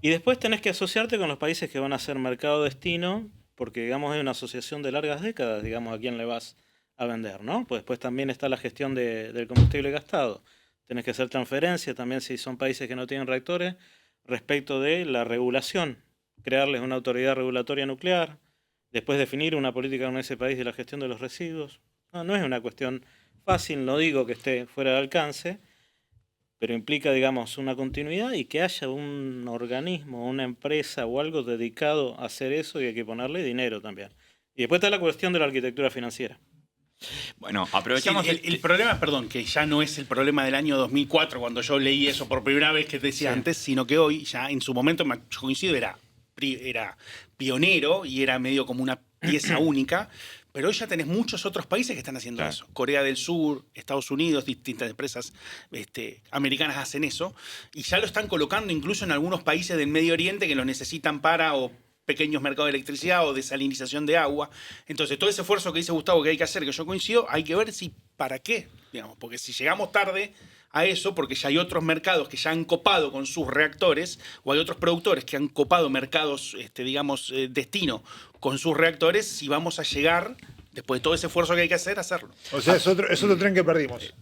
Y después tenés que asociarte con los países que van a ser mercado destino, porque, digamos, hay una asociación de largas décadas, digamos, a quién le vas a vender, ¿no? Pues después también está la gestión del combustible gastado. Tenés que hacer transferencias también si son países que no tienen reactores respecto de la regulación, crearles una autoridad regulatoria nuclear, después definir una política en ese país de la gestión de los residuos. No es una cuestión fácil, no digo que esté fuera de alcance, pero implica, digamos, una continuidad y que haya un organismo, una empresa o algo dedicado a hacer eso y hay que ponerle dinero también. Y después está la cuestión de la arquitectura financiera. Bueno, aprovechamos... Sí, el problema, perdón, que ya no es el problema del año 2004, cuando yo leí eso por primera vez que te decía antes, sino que hoy, ya en su momento, yo coincido, era pionero y era medio como una pieza única, pero hoy ya tenés muchos otros países que están haciendo eso. Corea del Sur, Estados Unidos, distintas empresas americanas hacen eso, y ya lo están colocando incluso en algunos países del Medio Oriente que lo necesitan para pequeños mercados de electricidad o desalinización de agua. Entonces, todo ese esfuerzo que dice Gustavo que hay que hacer, que yo coincido, hay que ver si para qué, digamos, porque si llegamos tarde a eso, porque ya hay otros mercados que ya han copado con sus reactores, o hay otros productores que han copado mercados, digamos, destino con sus reactores, si vamos a llegar, después de todo ese esfuerzo que hay que hacer, a hacerlo. O sea, es otro tren que perdimos.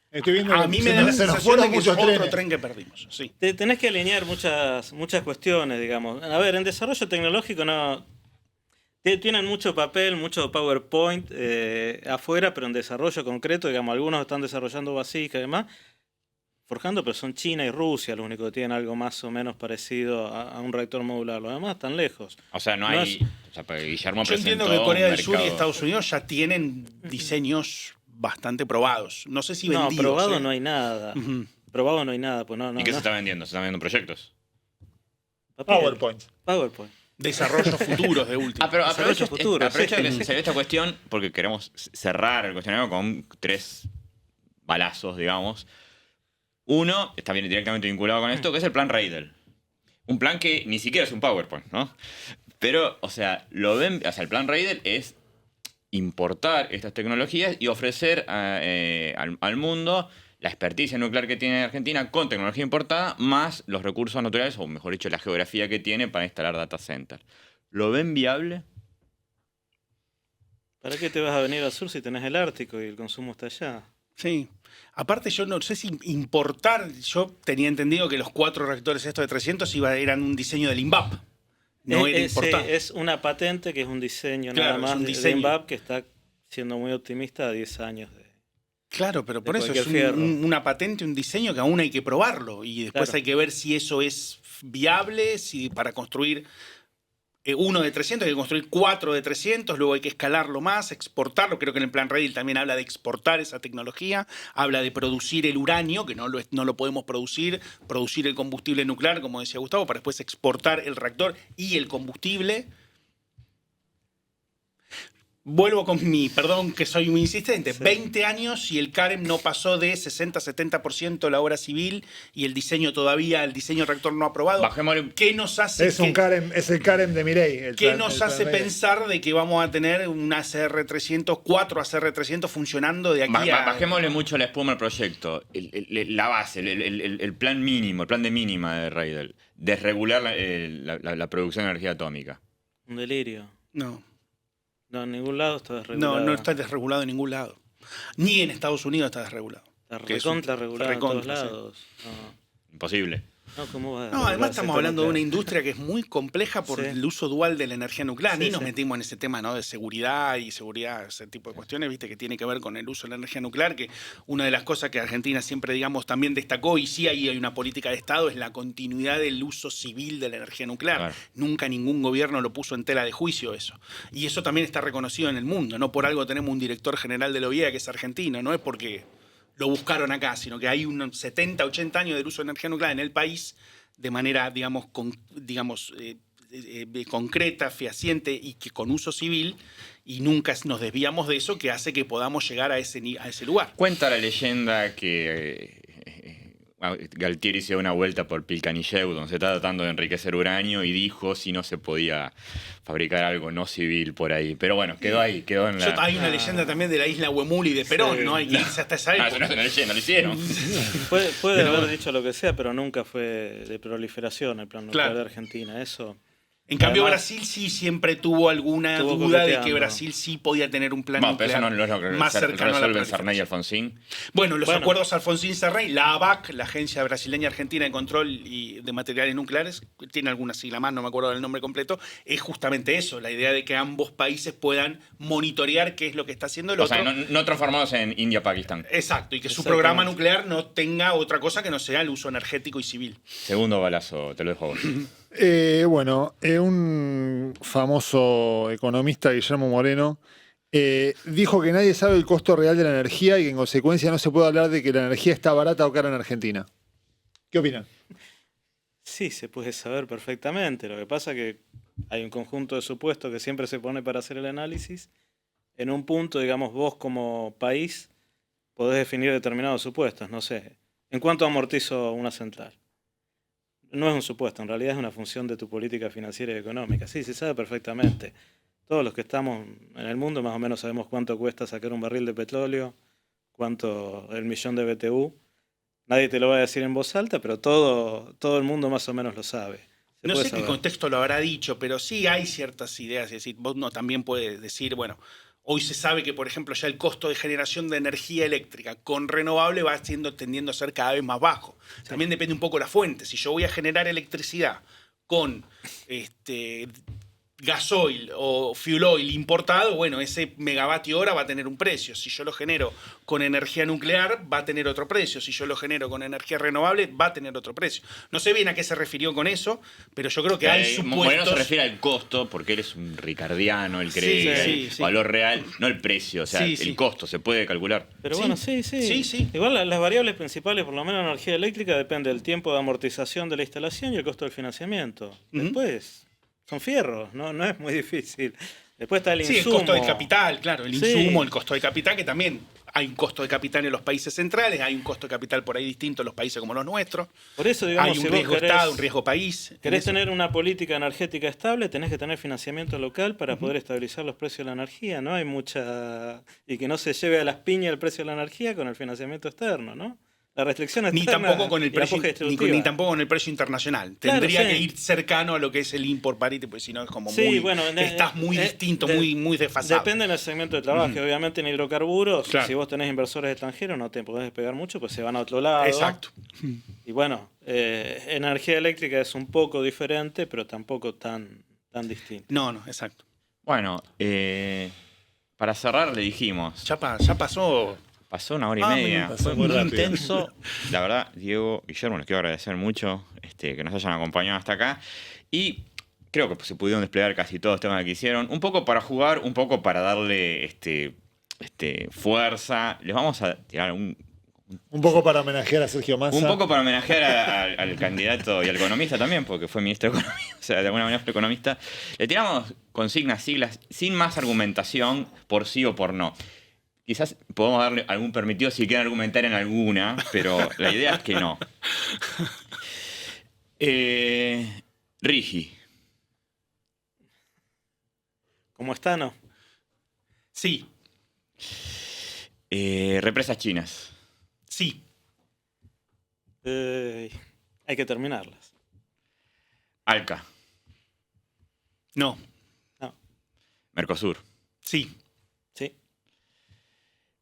Estoy viendo A que mí me da la se nos sensación fueron de que es muchos otro trenes. tren que perdimos. Sí. Tenés que alinear muchas cuestiones, digamos. A ver, en desarrollo tecnológico no... Tienen mucho papel, mucho PowerPoint afuera, pero en desarrollo concreto, digamos, algunos están desarrollando vasijas y demás, forjando, pero son China y Rusia los únicos que tienen algo más o menos parecido a un reactor modular. Los demás están lejos. O sea, no hay... O sea, porque Guillermo Yo entiendo presentó que Corea un del Sur y mercado- Estados Unidos ya tienen diseños bastante probados. No sé si vendidos. No, probado no hay nada. Ujú. Probado no hay nada. Pues no, ¿Y qué no. se está vendiendo? ¿Se están vendiendo proyectos? Papel. PowerPoint. PowerPoint. Desarrollos futuros de último. Pero Desarrollo aprovecho, futuro, aprovecho sí. que se ve esta cuestión porque queremos cerrar el cuestionario con 3 balazos, digamos. Uno está bien directamente vinculado con esto, que es el plan Reidel. Un plan que ni siquiera es un PowerPoint, ¿no? Pero, o sea, el plan Reidel es importar estas tecnologías y ofrecer al mundo la experticia nuclear que tiene Argentina con tecnología importada, más los recursos naturales, o mejor dicho, la geografía que tiene para instalar data centers. ¿Lo ven viable? ¿Para qué te vas a venir al sur si tenés el Ártico y el consumo está allá? Sí. Aparte, yo no sé si importar. Yo tenía entendido que los 4 reactores estos de 300 eran un diseño del INVAP. No era importar. Es una patente que es un diseño Claro, nada es un más de diseño. INVAP que está siendo muy optimista a 10 años. Claro, pero por de eso es cualquier fierro. una patente, un diseño que aún hay que probarlo. Y después Claro. hay que ver si eso es viable, si para construir uno de 300 hay que construir 4 de 300, luego hay que escalarlo más, exportarlo. Creo que en el plan Redil también habla de exportar esa tecnología, habla de producir el uranio, que no lo podemos producir el combustible nuclear, como decía Gustavo, para después exportar el reactor y el combustible. Vuelvo con perdón que soy muy insistente, Sí. 20 años y el CAREM no pasó de 60-70% la obra civil y el diseño del reactor no aprobado. Bajémosle. ¿Qué nos hace Es el Carem de Milei. ¿Qué nos hace pensar de que vamos a tener un ACR300, 4 ACR300 funcionando de aquí a... Bajémosle mucho la espuma al proyecto. La base, el plan mínimo, el plan de mínima de Reidel. Desregular la producción de energía atómica. Un delirio. No, No, en ningún lado está desregulado. no está desregulado en ningún lado. Ni en Estados Unidos está desregulado. Está que es recontra un- regulado en todos recontra, sí. lados. Imposible. No, ¿cómo va a No, regular además el estamos sector hablando de una nuclear? industria que es muy compleja por Sí. el uso dual de la energía nuclear. Sí, Ni nos sí. metimos en ese tema, ¿no? De seguridad, ese tipo de cuestiones, viste, que tiene que ver con el uso de la energía nuclear, que una de las cosas que Argentina siempre, digamos, también destacó, y sí ahí hay una política de Estado, es la continuidad del uso civil de la energía nuclear. Claro. Nunca ningún gobierno lo puso en tela de juicio eso. Y eso también está reconocido en el mundo. No por algo tenemos un director general de la OIEA que es argentino, no es porque lo buscaron acá, sino que hay unos 70, 80 años del uso de energía nuclear en el país de manera, digamos, concreta, fehaciente y que con uso civil, y nunca nos desviamos de eso, que hace que podamos llegar a ese lugar. Cuenta la leyenda que Galtieri se dio una vuelta por Pilcanilleu, donde se está tratando de enriquecer uranio, y dijo si no se podía fabricar algo no civil por ahí. Pero bueno, quedó ahí, quedó en la... Hay una leyenda también de la isla Huemul y de Perón, Sí. ¿no? Hay que irse hasta esa Ah, época. eso no es una leyenda, lo hicieron. Puede haber dicho lo que sea, pero nunca fue de proliferación el plan nuclear Claro. de Argentina. Eso. En cambio, Además, Brasil sí siempre tuvo alguna estuvo duda de que coqueteando. Brasil sí podía tener un plan Bueno, pero nuclear eso no es lo que más cercano a la resuelven Sarney y proliferación. Alfonsín. Bueno, los Bueno. acuerdos Alfonsín-Sarney, la ABAC, la Agencia Brasileña Argentina de Control de Materiales Nucleares, tiene alguna sigla más, no me acuerdo del nombre completo, es justamente eso, la idea de que ambos países puedan monitorear qué es lo que está haciendo el O otro. sea, no transformados en India-Pakistán. Exacto, y que su Exactamente. programa nuclear no tenga otra cosa que no sea el uso energético y civil. Segundo balazo, te lo dejo a vos. Un famoso economista, Guillermo Moreno, dijo que nadie sabe el costo real de la energía y que en consecuencia no se puede hablar de que la energía está barata o cara en Argentina. ¿Qué opinan? Sí, se puede saber perfectamente. Lo que pasa es que hay un conjunto de supuestos que siempre se pone para hacer el análisis. En un punto, digamos, vos como país podés definir determinados supuestos. No sé, ¿en cuánto amortizo una central? No es un supuesto, en realidad es una función de tu política financiera y económica. Sí, se sabe perfectamente. Todos los que estamos en el mundo más o menos sabemos cuánto cuesta sacar un barril de petróleo, cuánto el millón de BTU. Nadie te lo va a decir en voz alta, pero todo el mundo más o menos lo sabe. Se No puede sé qué saber. contexto lo habrá dicho, pero sí hay ciertas ideas. Es decir, vos no también puedes decir, bueno, hoy se sabe que, por ejemplo, ya el costo de generación de energía eléctrica con renovable va tendiendo a ser cada vez más bajo. También depende un poco de la fuente. Si yo voy a generar electricidad con gasoil o fuel oil importado, bueno, ese megavatio hora va a tener un precio. Si yo lo genero con energía nuclear, va a tener otro precio. Si yo lo genero con energía renovable, va a tener otro precio. No sé bien a qué se refirió con eso, pero yo creo que hay Moreno supuestos... se refiere al costo, porque él es un ricardiano, él cree Sí, que sí, el sí. valor real, no el precio, o sea, Sí, el sí. costo se puede calcular. Pero Sí. bueno, sí. Sí. Igual las variables principales, por lo menos en energía eléctrica, depende del tiempo de amortización de la instalación y el costo del financiamiento. Ujú. Después, son fierros, no es muy difícil. Después está el Sí, el insumo. costo de capital, claro, el Sí. insumo, el costo de capital, que también hay un costo de capital en los países centrales, hay un costo de capital por ahí distinto en los países como los nuestros. Por eso, digamos, Hay un si riesgo vos Estado, un riesgo país. querés En eso. tener una política energética estable, tenés que tener financiamiento local para poder estabilizar los precios de la energía, ¿no? Hay mucha... Y que no se lleve a las piñas el precio de la energía con el financiamiento externo, ¿no? La restricción Ni externa tampoco con el y la precio, puja ni distributiva. tampoco con el precio internacional. Claro, Tendría sí. que ir cercano a lo que es el import parity, porque si no es como Sí, muy. bueno, Estás muy distinto, muy desfasado. Depende del segmento de trabajo. Ujú. Obviamente en hidrocarburos, Claro. si vos tenés inversores extranjeros, no te podés despegar mucho, pues se van a otro lado. Exacto. Y bueno, energía eléctrica es un poco diferente, pero tampoco tan distinto. No, exacto. Bueno, para cerrar le dijimos, Ya pasó. pasó una hora y Ah, media, pasó fue muy muy rápido. intenso. La verdad, Diego, Guillermo, les quiero agradecer mucho que nos hayan acompañado hasta acá. Y creo que se pudieron desplegar casi todos los temas que hicieron. Un poco para jugar, un poco para darle fuerza. Les vamos a tirar un poco para homenajear a Sergio Massa. poco para homenajear al candidato y al economista también, porque fue ministro de Economía, o sea, de alguna manera fue economista. Le tiramos consignas, siglas, sin más argumentación, por sí o por no. Quizás podemos darle algún permitido si quieren argumentar en alguna, pero la idea es que no. Rigi. ¿Cómo está, no? Sí, Represas chinas. sí, Hay que terminarlas. Alca. no, No, Mercosur. sí, sí.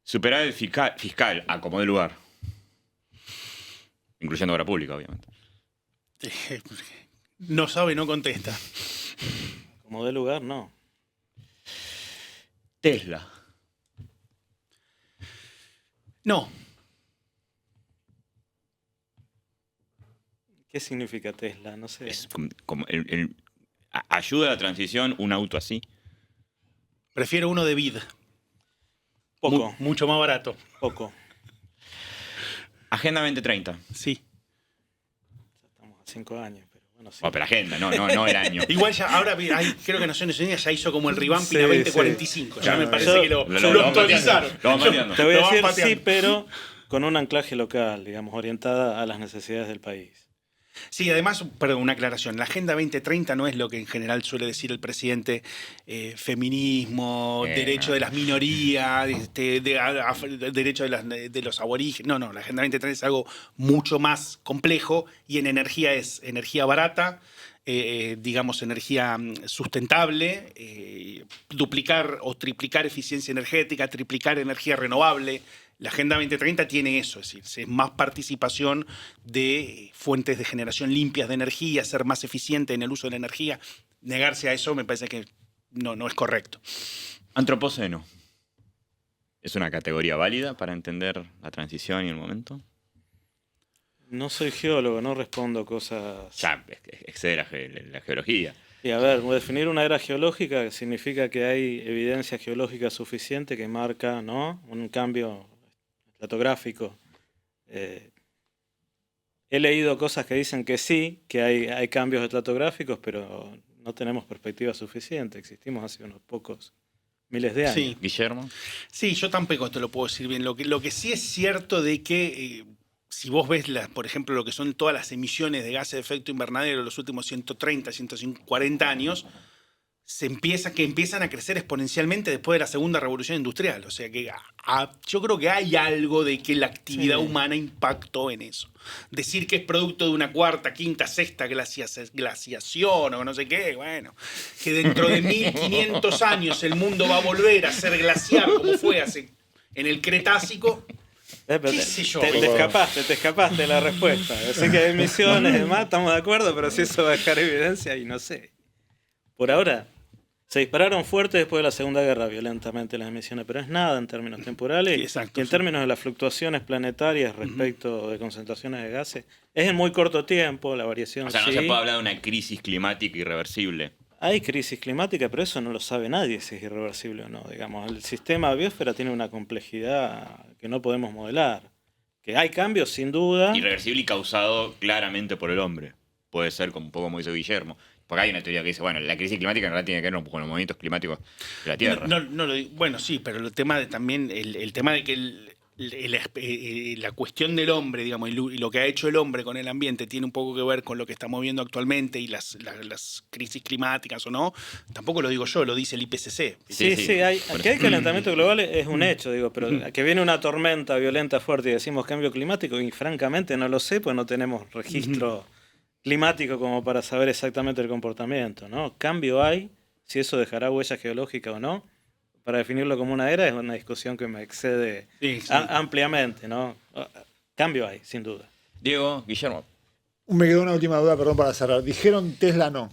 Superávit fiscal a como de lugar. Incluyendo obra pública, obviamente. no sabe, no contesta. Como de lugar, no. Tesla. No, ¿Qué significa Tesla? No sé. Es como ayuda a la transición un auto así. prefiero uno de vid. Poco, Mucho más barato. poco. Agenda 2030. Sí. Estamos a 5 años, pero bueno, sí. Oh, pero agenda, no el año. Igual ya, ahora creo que Naciones Unidas ya hizo como el revamping Sí, a 2045. Ya Claro, me parece yo- que lo vamos actualizaron. pateando, lo vamos pateando. Te voy a Lo van decir pateando. sí, pero con un anclaje local, digamos, orientada a las necesidades del país. Sí, además, perdón, una aclaración. La Agenda 2030 no es lo que en general suele decir el presidente, feminismo, derecho de las minorías, derecho de los aborígenes. No, la Agenda 2030 es algo mucho más complejo y en energía es energía barata, digamos, energía sustentable, duplicar o triplicar eficiencia energética, triplicar energía renovable. La Agenda 2030 tiene eso, es decir, es más participación de fuentes de generación limpias de energía, ser más eficiente en el uso de la energía. Negarse a eso me parece que no es correcto. Antropoceno. ¿Es una categoría válida para entender la transición y el momento? No soy geólogo, no respondo cosas... Ya, excede la geología. Y a ver, definir una era geológica significa que hay evidencia geológica suficiente que marca, ¿no?, un cambio estratigráfico. He leído cosas que dicen que sí, que hay cambios estratográficos, pero no tenemos perspectiva suficiente. Existimos hace unos pocos miles de años. Sí. Guillermo. Sí, yo tampoco te lo puedo decir bien. Lo que sí es cierto de que si vos ves, por ejemplo, lo que son todas las emisiones de gases de efecto invernadero en los últimos 130, 140 años, empiezan a crecer exponencialmente después de la segunda revolución industrial. O sea que yo creo que hay algo de que la actividad humana impactó en eso. Decir que es producto de una cuarta, quinta, sexta glaciación o no sé qué, bueno, que dentro de 1500 años el mundo va a volver a ser glaciar como fue en el Cretácico. Pero ¿Qué sé yo? te escapaste de la respuesta. Sé que hay emisiones y demás, estamos de acuerdo, pero si eso va a dejar evidencia y no sé. Por ahora, se dispararon fuerte después de la Segunda Guerra violentamente las emisiones, pero es nada en términos temporales Sí, exacto, y en sí. términos de las fluctuaciones planetarias respecto de concentraciones de gases. Es en muy corto tiempo la variación. O sea, no sí. se puede hablar de una crisis climática irreversible. Hay crisis climática, pero eso no lo sabe nadie si es irreversible o no. Digamos, el sistema biosfera tiene una complejidad que no podemos modelar. Que hay cambios, sin duda. Irreversible y causado claramente por el hombre. Puede ser como un poco como dice Guillermo. Porque hay una teoría que dice, bueno, la crisis climática en realidad tiene que ver con los movimientos climáticos de la Tierra. Bueno, sí, pero el tema de también, el tema de que la cuestión del hombre, digamos, y lo que ha hecho el hombre con el ambiente tiene un poco que ver con lo que estamos viendo actualmente y las crisis climáticas o no, tampoco lo digo yo, lo dice el IPCC. Sí, que hay calentamiento global es un hecho, digo, pero que viene una tormenta violenta fuerte y decimos cambio climático, y francamente no lo sé, pues no tenemos registro climático como para saber exactamente el comportamiento, ¿no? Cambio hay, si eso dejará huella geológica o no. Para definirlo como una era es una discusión que me excede ampliamente, ¿no? Cambio hay, sin duda. Diego, Guillermo. Me quedó una última duda, perdón, para cerrar. Dijeron Tesla no.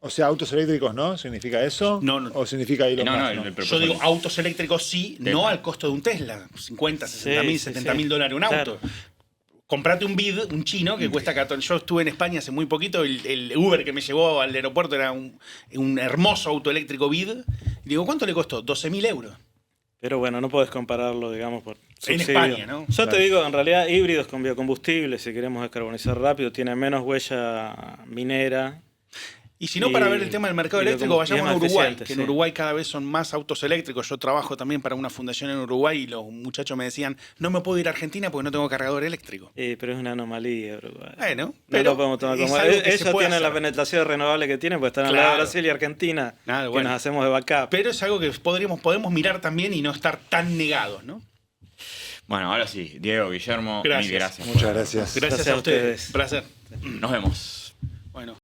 O sea, autos eléctricos no, ¿significa eso? No. ¿O significa Elon Musk? Yo digo autos eléctricos sí, no al costo de un Tesla. 50, 60 mil, 70 mil dólares un auto. Claro. Comprate un BID, un chino, que cuesta 14. Yo estuve en España hace muy poquito, el Uber que me llevó al aeropuerto era un hermoso auto eléctrico BID. Y digo, ¿cuánto le costó? 12.000 euros. Pero bueno, no podés compararlo, digamos, por En subsidio. España, ¿no? Yo te digo, en realidad, híbridos con biocombustible, si queremos descarbonizar rápido, tienen menos huella minera. Y si no, para ver el tema del mercado y lo eléctrico, vayamos a más Uruguay, eficiente, que en sí. Uruguay cada vez son más autos eléctricos. Yo trabajo también para una fundación en Uruguay y los muchachos me decían, no me puedo ir a Argentina porque no tengo cargador eléctrico. Pero es una anomalía, Uruguay. Bueno, No pero lo podemos tomar es como... algo que se Ellos puede tienen la hacer. penetración renovable que tienen, porque están al lado de Claro. Brasil y Argentina, Nada, que bueno. nos hacemos de backup. Pero es algo que podemos mirar también y no estar tan negados, ¿no? Bueno, ahora sí, Diego, Guillermo, Gracias. mil gracias. Muchas gracias. Gracias a a ustedes. ustedes. Placer. Nos vemos. Bueno.